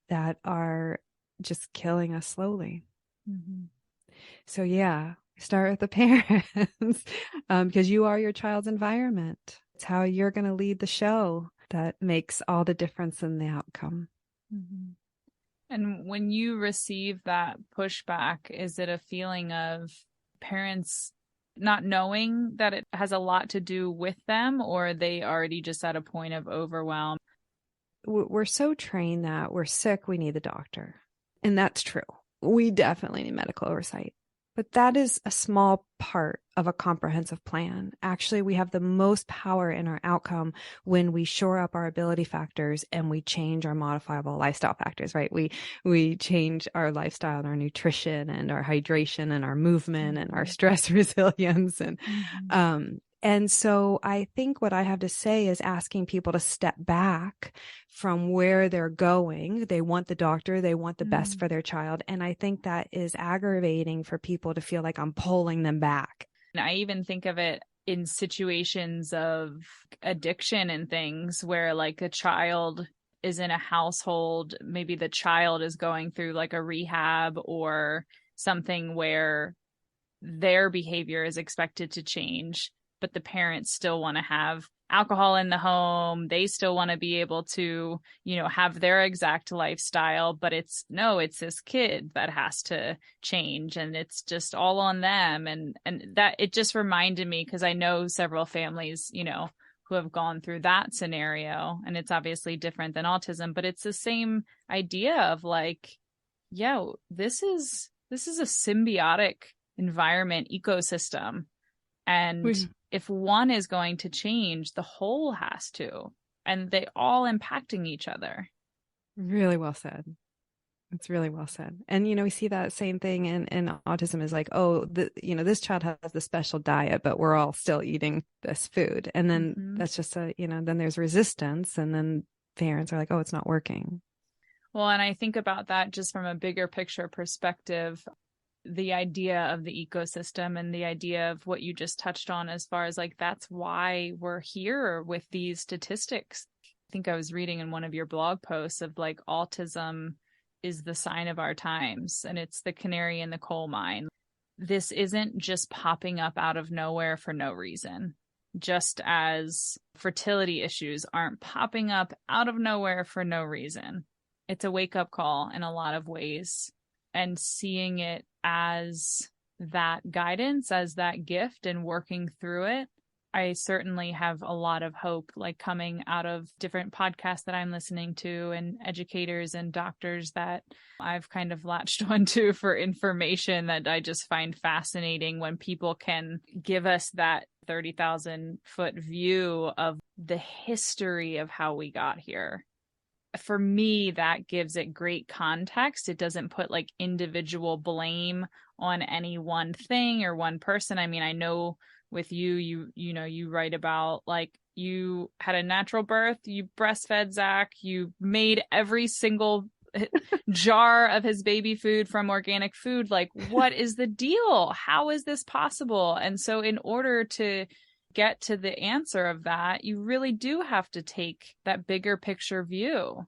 A: that are just killing us slowly. Mm-hmm. So start with the parents, because you are your child's environment. It's how you're going to lead the show that makes all the difference in the outcome.
B: Mm-hmm. And when you receive that pushback, is it a feeling of parents not knowing that it has a lot to do with them, or are they already just at a point of overwhelm?
A: We're so trained that we're sick, we need the doctor. And that's true. We definitely need medical oversight. But that is a small part of a comprehensive plan. Actually, we have the most power in our outcome when we shore up our ability factors and we change our modifiable lifestyle factors, right? We change our lifestyle and our nutrition and our hydration and our movement and our stress resilience. And so I think what I have to say is asking people to step back from where they're going. They want the doctor. They want the best for their child. And I think that is aggravating for people to feel like I'm pulling them back.
B: And I even think of it in situations of addiction and things where like a child is in a household, maybe the child is going through like a rehab or something where their behavior is expected to change, but the parents still want to have alcohol in the home. They still want to be able to, have their exact lifestyle, but it's this kid that has to change, and it's just all on them. And that it just reminded me, because I know several families, who have gone through that scenario, and it's obviously different than autism, but it's the same idea of like, this is a symbiotic environment ecosystem. And if one is going to change, the whole has to, and they all impacting each other.
A: Really well said. It's really well said. And, we see that same thing in autism is like, this child has the special diet, but we're all still eating this food. And then that's just then there's resistance, and then parents are like, oh, it's not working.
B: Well, and I think about that just from a bigger picture perspective, the idea of the ecosystem and the idea of what you just touched on as far as like, that's why we're here with these statistics. think I was reading in one of your blog posts of like autism is the sign of our times, and it's the canary in the coal mine. This isn't just popping up out of nowhere for no reason, just as fertility issues aren't popping up out of nowhere for no reason. It's a wake-up call in a lot of ways, and seeing it as that guidance, as that gift, and working through it. I certainly have a lot of hope, like coming out of different podcasts that I'm listening to and educators and doctors that I've kind of latched onto for information that I just find fascinating when people can give us that 30,000 foot view of the history of how we got here. For me, that gives it great context. It doesn't put like individual blame on any one thing or one person. I mean, I know with you know, you write about like you had a natural birth, you breastfed Zach, you made every single jar of his baby food from organic food. Like, what is the deal? How is this possible? And so in order to get to the answer of that, you really do have to take that bigger picture view.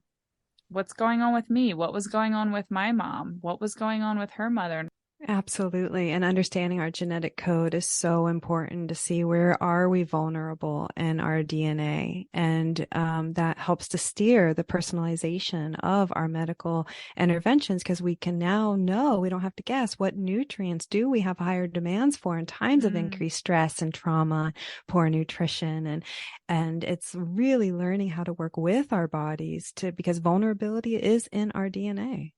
B: What's going on with me? What was going on with my mom? What was going on with her mother?
A: Absolutely. And understanding our genetic code is so important to see where are we vulnerable in our DNA. And that helps to steer the personalization of our medical interventions, because we can now know, we don't have to guess, what nutrients do we have higher demands for in times of increased stress and trauma, poor nutrition. And it's really learning how to work with our bodies because vulnerability is in our DNA.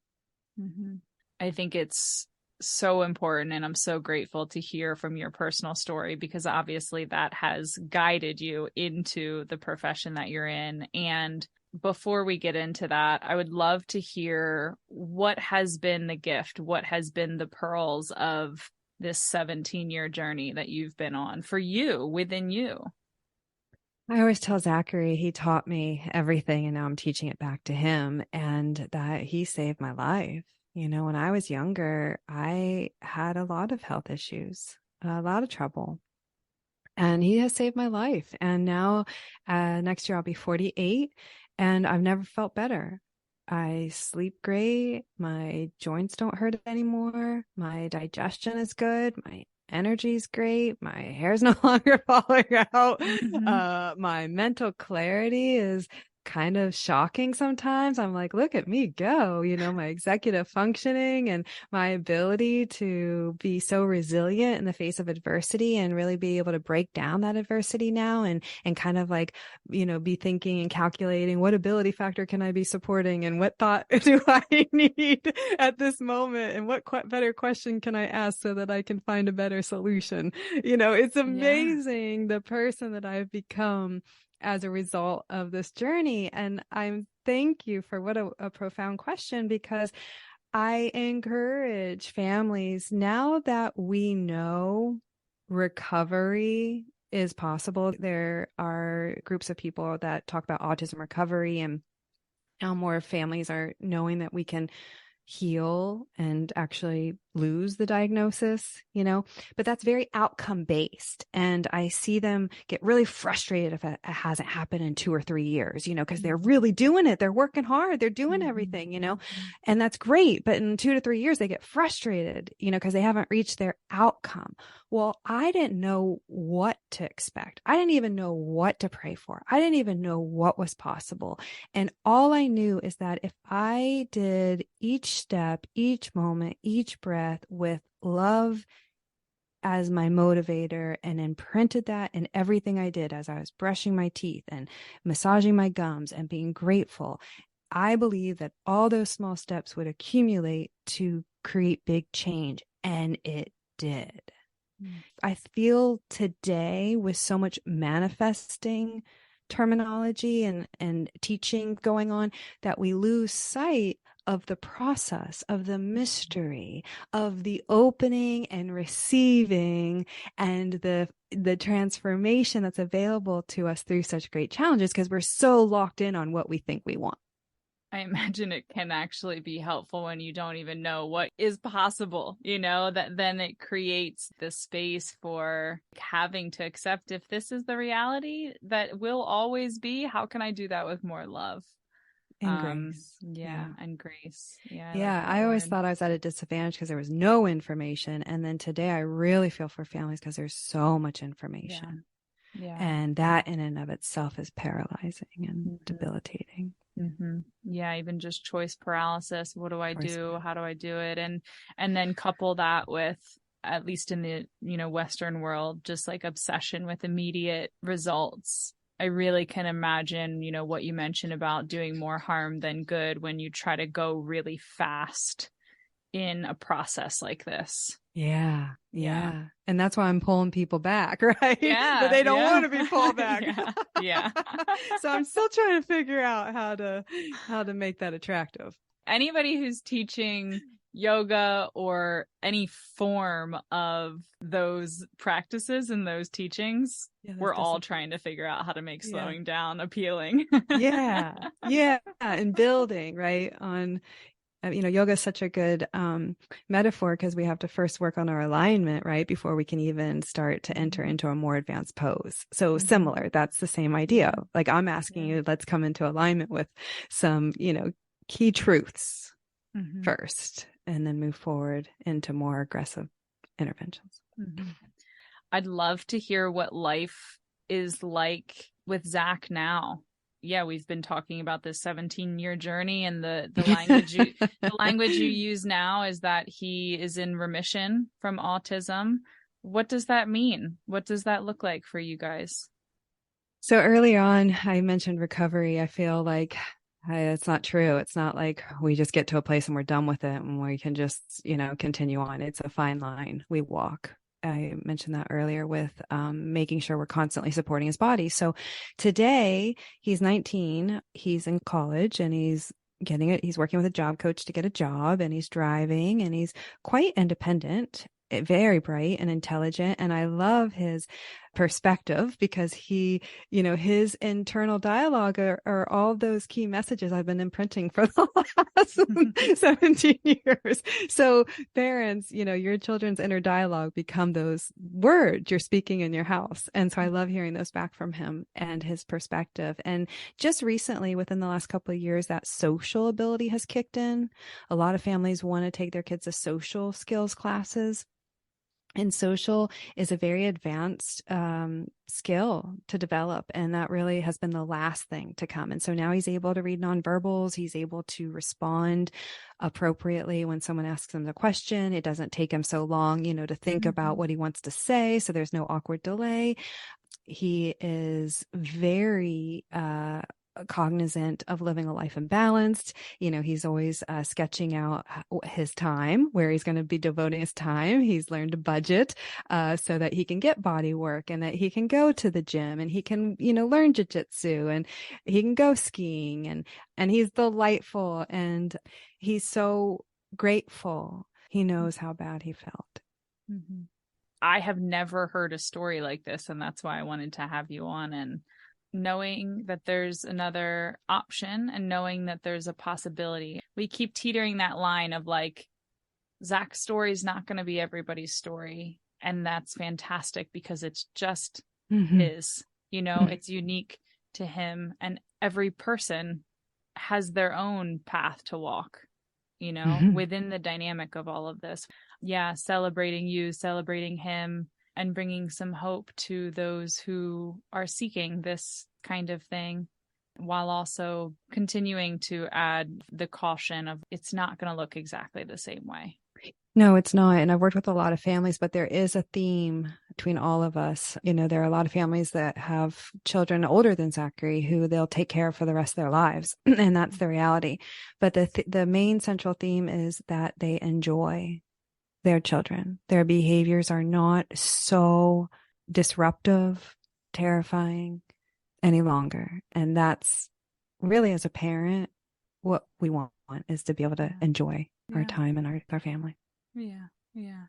B: Mm-hmm. I think it's so important, and I'm so grateful to hear from your personal story, because obviously that has guided you into the profession that you're in. And before we get into that, I would love to hear what has been the gift, what has been the pearls of this 17-year journey that you've been on for you, within you.
A: I always tell Zachary he taught me everything, and now I'm teaching it back to him, and that he saved my life. You know, when I was younger, I had a lot of health issues, a lot of trouble, and he has saved my life. And now next year I'll be 48, and I've never felt better. I sleep great. My joints don't hurt anymore. My digestion is good. My energy is great. My hair's no longer falling out. My mental clarity is kind of shocking sometimes. I'm like, look at me go, you know, my executive functioning and my ability to be so resilient in the face of adversity and really be able to break down that adversity now and kind of like, you know, be thinking and calculating what ability factor can I be supporting and what thought do I need at this moment and what better question can I ask so that I can find a better solution. You know, it's amazing the person that I've become as a result of this journey. And thank you for what a profound question, because I encourage families, now that we know recovery is possible. There are groups of people that talk about autism recovery, and now more families are knowing that we can heal and actually lose the diagnosis, you know, but that's very outcome based. And I see them get really frustrated if it hasn't happened in 2 or 3 years, you know, because they're really doing it. They're working hard. They're doing everything, you know, and that's great. But in 2 to 3 years, they get frustrated, you know, because they haven't reached their outcome. Well, I didn't know what to expect. I didn't even know what to pray for. I didn't even know what was possible. And all I knew is that if I did each step, each moment, each breath with love as my motivator and imprinted that in everything I did as I was brushing my teeth and massaging my gums and being grateful, I believe that all those small steps would accumulate to create big change. And it did. I feel today, with so much manifesting terminology and teaching going on, that we lose sight of the process, of the mystery, of the opening and receiving, and the transformation that's available to us through such great challenges, because we're so locked in on what we think we want.
B: I imagine it can actually be helpful when you don't even know what is possible, that then it creates the space for having to accept if this is the reality that will always be, how can I do that with more love?
A: And grace.
B: And grace. Yeah.
A: Yeah. I always thought I was at a disadvantage because there was no information. And then today I really feel for families because there's so much information.
B: Yeah.
A: And that in and of itself is paralyzing and debilitating.
B: Mm-hmm. Yeah, even just choice paralysis. What do I do? How do I do it? And then couple that with, at least in the Western world, just like obsession with immediate results. I really can imagine, what you mentioned about doing more harm than good when you try to go really fast in a process like this.
A: Yeah. And that's why I'm pulling people back, right?
B: Yeah.
A: But they don't want to be pulled back.
B: Yeah.
A: So I'm still trying to figure out how to make that attractive.
B: Anybody who's teaching yoga or any form of those practices and those teachings, we're all trying to figure out how to make slowing down appealing.
A: Yeah. And building, right, on yoga is such a good metaphor because we have to first work on our alignment, right, before we can even start to enter into a more advanced pose. So similar, that's the same idea. Like I'm asking you, let's come into alignment with some, key truths first, and then move forward into more aggressive interventions.
B: I'd love to hear what life is like with Zach now. Yeah, we've been talking about this 17-year journey, and the language you use now is that he is in remission from autism. What does that mean? What does that look like for you guys?
A: So early on, I mentioned recovery. I feel like it's not true. It's not like we just get to a place and we're done with it and we can just, continue on. It's a fine line we walk. I mentioned that earlier with making sure we're constantly supporting his body. So today he's 19, he's in college, and he's working with a job coach to get a job, and he's driving, and he's quite independent, very bright and intelligent. And I love his perspective because he, his internal dialogue are all those key messages I've been imprinting for the last 17 years. So parents, your children's inner dialogue become those words you're speaking in your house. And so I love hearing those back from him and his perspective. And just recently, within the last couple of years, that social ability has kicked in. A lot of families want to take their kids to social skills classes. And social is a very advanced skill to develop. And that really has been the last thing to come. And so now he's able to read nonverbals. He's able to respond appropriately when someone asks him the question. It doesn't take him so long, to think about what he wants to say. So there's no awkward delay. He is very cognizant of living a life imbalanced. He's always sketching out his time, where he's going to be devoting his time. He's learned to budget so that he can get body work, and that he can go to the gym, and he can, learn jujitsu, and he can go skiing, and he's delightful, and he's so grateful. He knows how bad he felt.
B: I have never heard a story like this, and that's why I wanted to have you on. And knowing that there's another option and knowing that there's a possibility. We keep teetering that line of like, Zach's story is not going to be everybody's story. And that's fantastic because it's just his, it's unique to him. And every person has their own path to walk, within the dynamic of all of this. Yeah, celebrating you, celebrating him, and bringing some hope to those who are seeking this kind of thing, while also continuing to add the caution of it's not going to look exactly the same way.
A: No, it's not. And I've worked with a lot of families, but there is a theme between all of us. There are a lot of families that have children older than Zachary who they'll take care of for the rest of their lives. And that's the reality. But the main central theme is that they enjoy their children. Their behaviors are not so disruptive, terrifying any longer. And that's really, as a parent, what we want is to be able to enjoy our time and our family.
B: Yeah.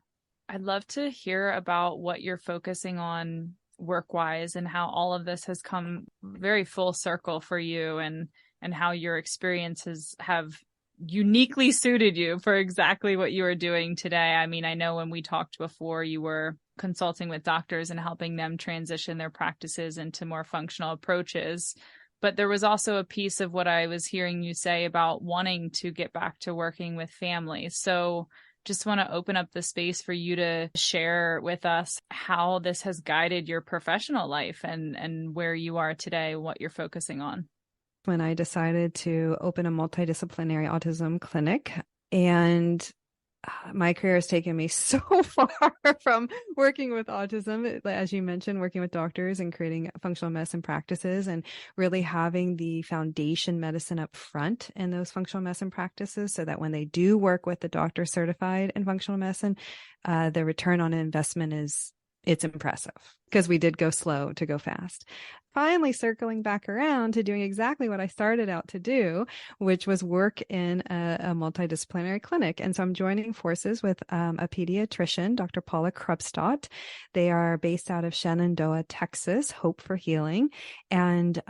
B: I'd love to hear about what you're focusing on work-wise and how all of this has come very full circle for you, and and how your experiences have uniquely suited you for exactly what you are doing today. I mean, I know when we talked before, you were consulting with doctors and helping them transition their practices into more functional approaches. But there was also a piece of what I was hearing you say about wanting to get back to working with families. So just want to open up the space for you to share with us how this has guided your professional life and where you are today, what you're focusing on.
A: When I decided to open a multidisciplinary autism clinic, and my career has taken me so far from working with autism, as you mentioned, working with doctors and creating functional medicine practices and really having the foundation medicine up front in those functional medicine practices so that when they do work with the doctor certified in functional medicine, the return on investment it's impressive because we did go slow to go fast. Finally, circling back around to doing exactly what I started out to do, which was work in a multidisciplinary clinic. And so I'm joining forces with a pediatrician, Dr. Paula Krupstadt. They are based out of Shenandoah, Texas, Hope for Healing. And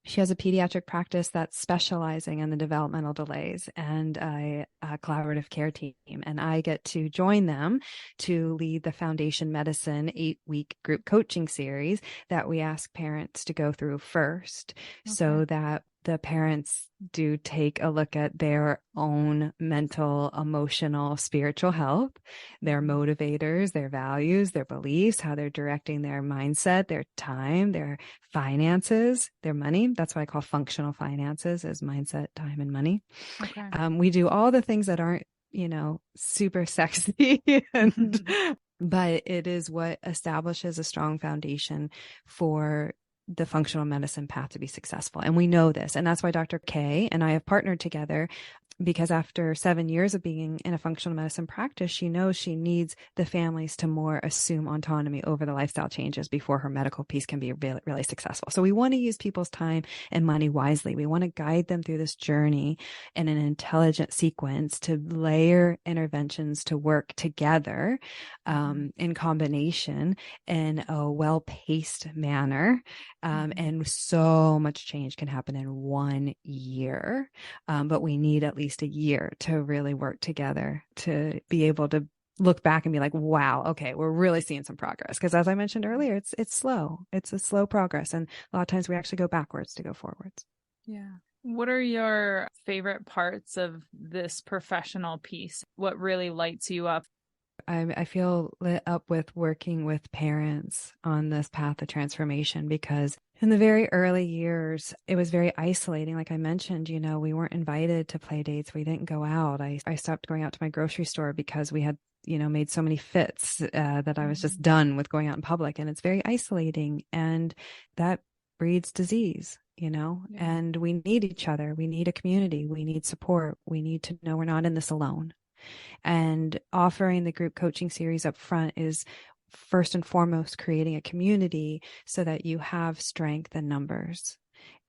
A: she has a pediatric practice that's specializing in the developmental delays and a collaborative care team. And I get to join them to lead the Foundation Medicine 8-week group coaching series that we ask parents to go through first, so that the parents do take a look at their own mental, emotional, spiritual health, their motivators, their values, their beliefs, how they're directing their mindset, their time, their finances, their money. That's what I call functional finances, as mindset, time, and money. We do all the things that aren't, super sexy, but it is what establishes a strong foundation for the functional medicine path to be successful. And we know this. And that's why Dr. K and I have partnered together, because after 7 years of being in a functional medicine practice, she knows she needs the families to more assume autonomy over the lifestyle changes before her medical piece can be really, really successful. So we want to use people's time and money wisely. We want to guide them through this journey in an intelligent sequence to layer interventions to work together in combination in a well-paced manner. And so much change can happen in 1 year. But we need at least a year to really work together to be able to look back and be like, wow, okay, we're really seeing some progress. Because as I mentioned earlier, it's slow. It's a slow progress. And a lot of times we actually go backwards to go forwards.
B: Yeah. What are your favorite parts of this professional piece? What really lights you up?
A: I feel lit up with working with parents on this path of transformation, because in the very early years, it was very isolating. Like I mentioned, we weren't invited to play dates. We didn't go out. I stopped going out to my grocery store because we had, made so many fits that I was just done with going out in public. And it's very isolating. And that breeds disease, and we need each other. We need a community. We need support. We need to know we're not in this alone. And offering the group coaching series up front is first and foremost creating a community so that you have strength in numbers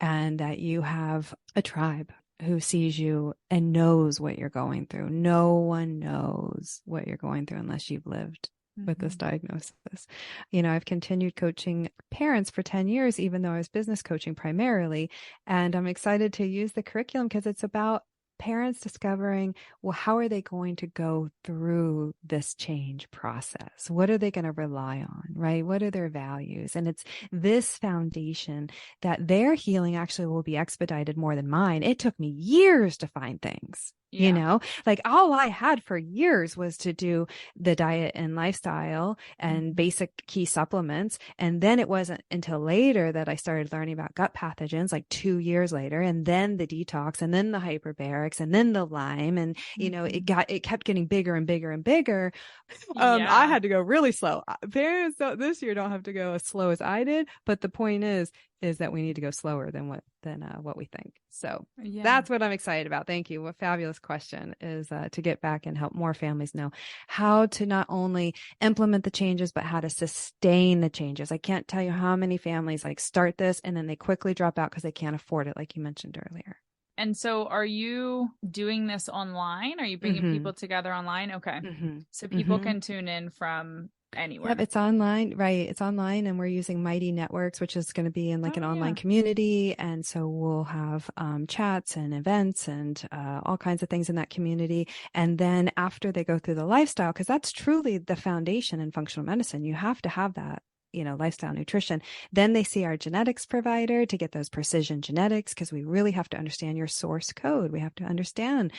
A: and that you have a tribe who sees you and knows what you're going through. No one knows what you're going through unless you've lived with this diagnosis. I've continued coaching parents for 10 years, even though I was business coaching primarily. And I'm excited to use the curriculum because it's about parents discovering, well, how are they going to go through this change process? What are they going to rely on, right? What are their values? And it's this foundation that their healing actually will be expedited more than mine. It took me years to find things. Like all I had for years was to do the diet and lifestyle and basic key supplements. And then it wasn't until later that I started learning about gut pathogens, like 2 years later, and then the detox, and then the hyperbarics, and then the Lyme. And, it kept getting bigger and bigger and bigger. I had to go really slow. Parents this year don't have to go as slow as I did. But the point is that we need to go slower than what we think. So that's what I'm excited about. Thank you. What fabulous question is to get back and help more families know how to not only implement the changes, but how to sustain the changes. I can't tell you how many families start this and then they quickly drop out because they can't afford it, like you mentioned earlier.
B: And so are you doing this online? Are you bringing people together online? Okay. So people can tune in from anywhere.
A: Yep, it's online, right? It's online, and we're using Mighty Networks, which is going to be in like an online community. And so we'll have chats and events and all kinds of things in that community. And then after they go through the lifestyle, because that's truly the foundation in functional medicine, you have to have that, lifestyle nutrition. Then they see our genetics provider to get those precision genetics, because we really have to understand your source code. We have to understand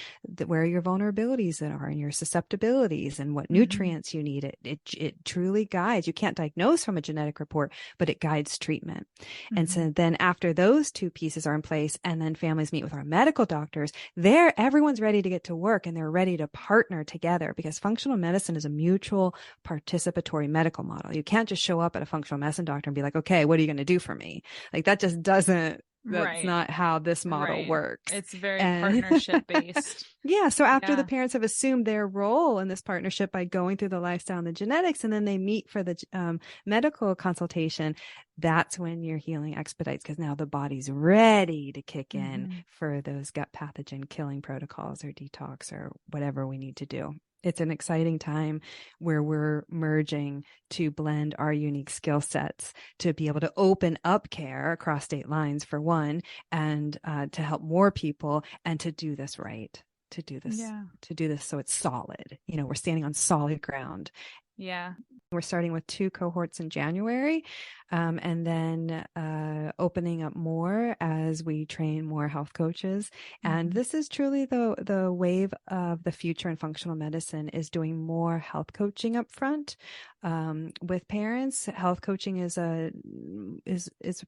A: where your vulnerabilities are and your susceptibilities and what nutrients you need. It truly guides. You can't diagnose from a genetic report, but it guides treatment. And so then after those two pieces are in place, and then families meet with our medical doctors, everyone's ready to get to work, and they're ready to partner together, because functional medicine is a mutual participatory medical model. You can't just show up at a functional medicine doctor and be like, okay, what are you going to do for me? Like that just doesn't, that's not how this model works.
B: It's very partnership based.
A: Yeah. So after the parents have assumed their role in this partnership by going through the lifestyle and the genetics, and then they meet for the medical consultation, that's when your healing expedites, because now the body's ready to kick in for those gut pathogen killing protocols or detox or whatever we need to do. It's an exciting time where we're merging to blend our unique skill sets to be able to open up care across state lines, for one, and to help more people, and to do this right, to do this so it's solid. We're standing on solid ground.
B: Yeah.
A: We're starting with 2 cohorts in January, and then opening up more as we train more health coaches. And this is truly the wave of the future in functional medicine, is doing more health coaching up front with parents. Health coaching is a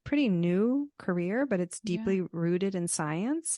A: pretty new career, but it's deeply rooted in science.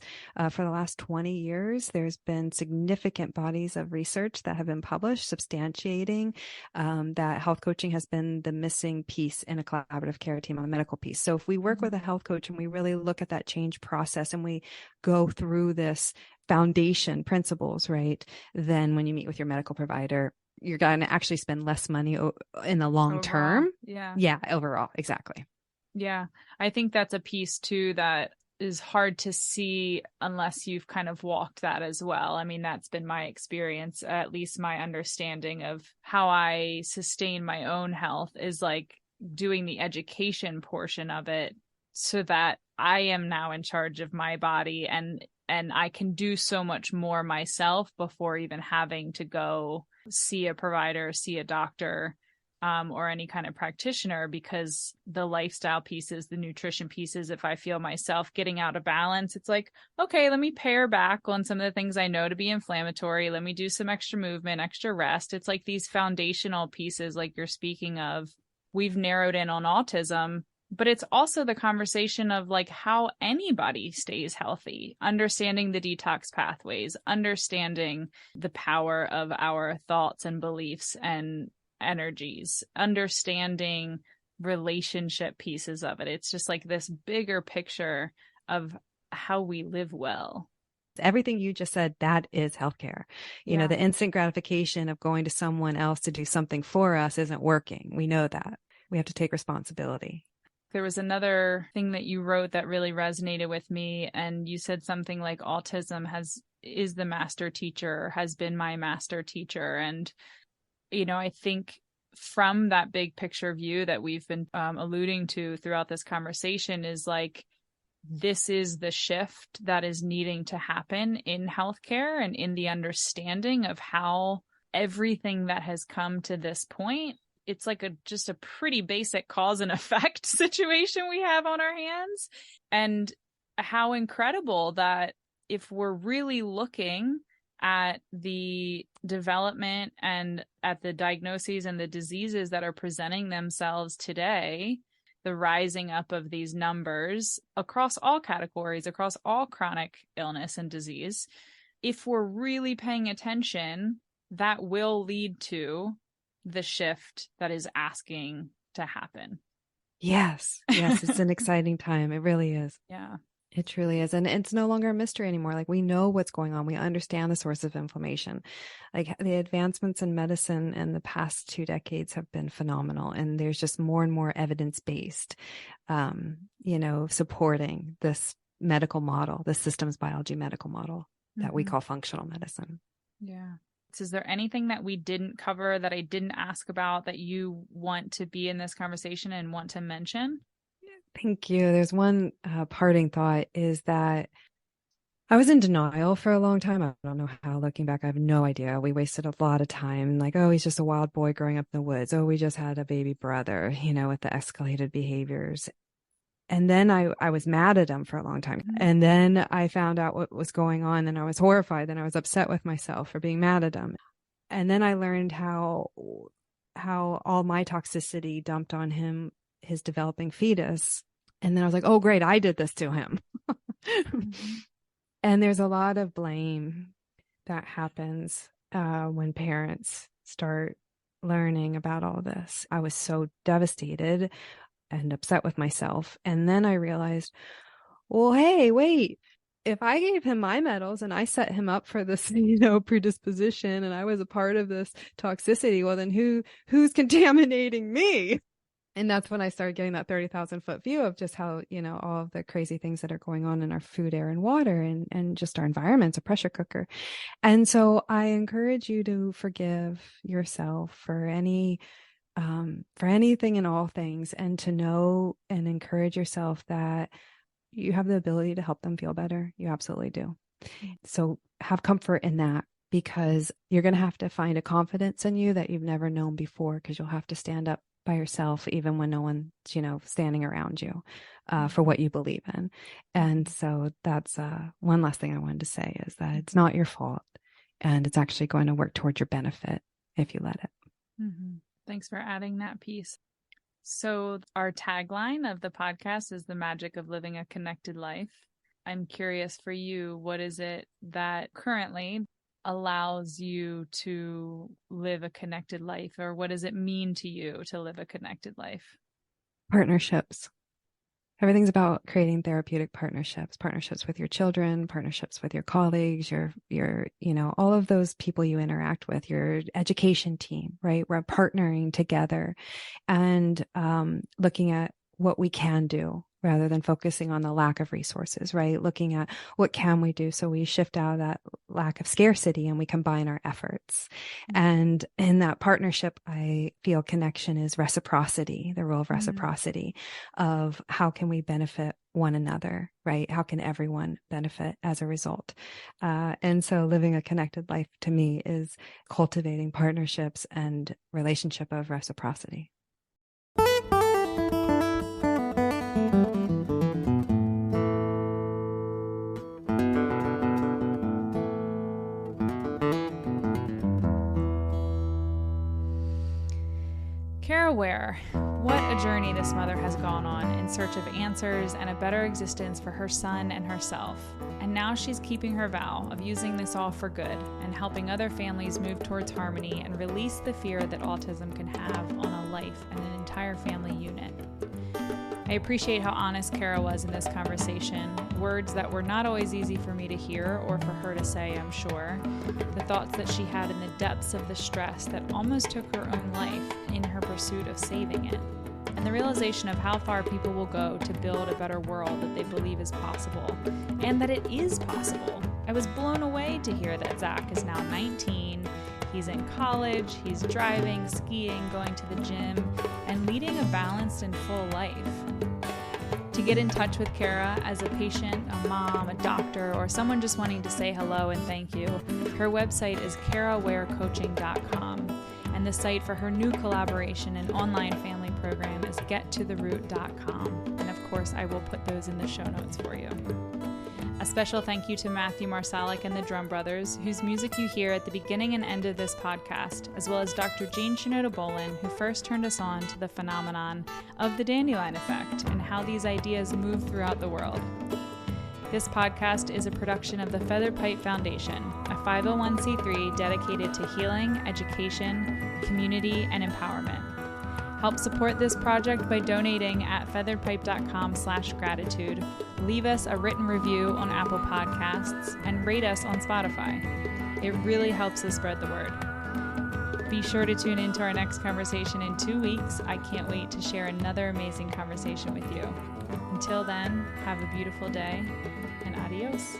A: For the last 20 years, there's been significant bodies of research that have been published substantiating that health coaching has been the missing piece in a collaborative care team on the medical piece. So if we work with a health coach and we really look at that change process, and we go through this foundation principles, right, then when you meet with your medical provider, you're going to actually spend less money in the long term. Yeah, overall. Exactly.
B: Yeah. I think that's a piece too that is hard to see unless you've kind of walked that as well. I mean, that's been my experience, at least my understanding of how I sustain my own health is like doing the education portion of it, so that I am now in charge of my body, and I can do so much more myself before even having to go see a provider, see a doctor, or any kind of practitioner, because the lifestyle pieces, the nutrition pieces, if I feel myself getting out of balance, it's like, okay, let me pare back on some of the things I know to be inflammatory. Let me do some extra movement, extra rest. It's like these foundational pieces, like you're speaking of, we've narrowed in on autism, but it's also the conversation of like how anybody stays healthy, understanding the detox pathways, understanding the power of our thoughts and beliefs and energies, understanding relationship pieces of it. It's just like this bigger picture of how we live well.
A: Everything you just said, that is healthcare. The instant gratification of going to someone else to do something for us isn't working. We know that. We have to take responsibility.
B: There was another thing that you wrote that really resonated with me, and you said something like autism is the master teacher, has been my master teacher. And I think from that big picture view that we've been alluding to throughout this conversation is like, this is the shift that is needing to happen in healthcare and in the understanding of how everything that has come to this point, it's like just a pretty basic cause and effect situation we have on our hands. And how incredible that if we're really looking at the development and at the diagnoses and the diseases that are presenting themselves today, the rising up of these numbers across all categories, across all chronic illness and disease, if we're really paying attention, that will lead to the shift that is asking to happen.
A: Yes. It's an exciting time. It really is.
B: Yeah.
A: It truly is. And it's no longer a mystery anymore. Like, we know what's going on. We understand the source of inflammation. Like, the advancements in medicine in the past 2 decades have been phenomenal. And there's just more and more evidence-based, supporting this medical model, the systems biology medical model that we call functional medicine.
B: Yeah. Is there anything that we didn't cover that I didn't ask about that you want to be in this conversation and want to mention?
A: Thank you. There's one parting thought is that I was in denial for a long time. I don't know how, looking back, I have no idea. We wasted a lot of time. Like, oh, he's just a wild boy growing up in the woods. Oh, we just had a baby brother, with the escalated behaviors. And then I was mad at him for a long time. And then I found out what was going on, and I was horrified, and I was upset with myself for being mad at him. And then I learned how all my toxicity dumped on him, his developing fetus. And then I was like, oh, great, I did this to him. And there's a lot of blame that happens when parents start learning about all this. I was so devastated and upset with myself. And then I realized, well, hey, wait, if I gave him my medals and I set him up for this, predisposition, and I was a part of this toxicity, well, then who's contaminating me? And that's when I started getting that 30,000 foot view of just how, all of the crazy things that are going on in our food, air, and water, and just our environment's a pressure cooker. And so I encourage you to forgive yourself for anything and all things, and to know and encourage yourself that you have the ability to help them feel better. You absolutely do. So have comfort in that, because you're going to have to find a confidence in you that you've never known before, because you'll have to stand up by yourself, even when no one's, standing around you for what you believe in. And so that's one last thing I wanted to say, is that it's not your fault, and it's actually going to work towards your benefit if you let it.
B: Mm-hmm. Thanks for adding that piece. So our tagline of the podcast is the magic of living a connected life. I'm curious for you, what is it that currently allows you to live a connected life, or what does it mean to you to live a connected life?
A: Partnerships. Everything's about creating therapeutic partnerships with your children, partnerships with your colleagues, your all of those people you interact with, your education team, right? We're partnering together and looking at what we can do rather than focusing on the lack of resources, right? Looking at what can we do, so we shift out of that lack of scarcity and we combine our efforts. And in that partnership, I feel connection is reciprocity, the role of reciprocity, of how can we benefit one another, right? How can everyone benefit as a result? And so living a connected life to me is cultivating partnerships and relationship of reciprocity.
B: Ware, what a journey this mother has gone on in search of answers and a better existence for her son and herself. And now she's keeping her vow of using this all for good and helping other families move towards harmony and release the fear that autism can have on a life and an entire family unit. I appreciate how honest Kara was in this conversation, words that were not always easy for me to hear or for her to say, I'm sure, the thoughts that she had in the depths of the stress that almost took her own life in her pursuit of saving it, and the realization of how far people will go to build a better world that they believe is possible, and that it is possible. I was blown away to hear that Zach is now 19, he's in college, he's driving, skiing, going to the gym, and leading a balanced and full life. To get in touch with Kara as a patient, a mom, a doctor, or someone just wanting to say hello and thank you, her website is karawarecoaching.com, and the site for her new collaboration and online family program is gettotheroot.com. And of course, I will put those in the show notes for you. A special thank you to Matthew Marsalic and the Drum Brothers, whose music you hear at the beginning and end of this podcast, as well as Dr. Jean Shinoda-Bolin, who first turned us on to the phenomenon of the dandelion effect and how these ideas move throughout the world. This podcast is a production of the Feathered Pipe Foundation, a 501c3 dedicated to healing, education, community, and empowerment. Help support this project by donating at featheredpipe.com/gratitude. Leave us a written review on Apple Podcasts and rate us on Spotify. It really helps us spread the word. Be sure to tune into our next conversation in 2 weeks. I can't wait to share another amazing conversation with you. Until then, have a beautiful day and adios.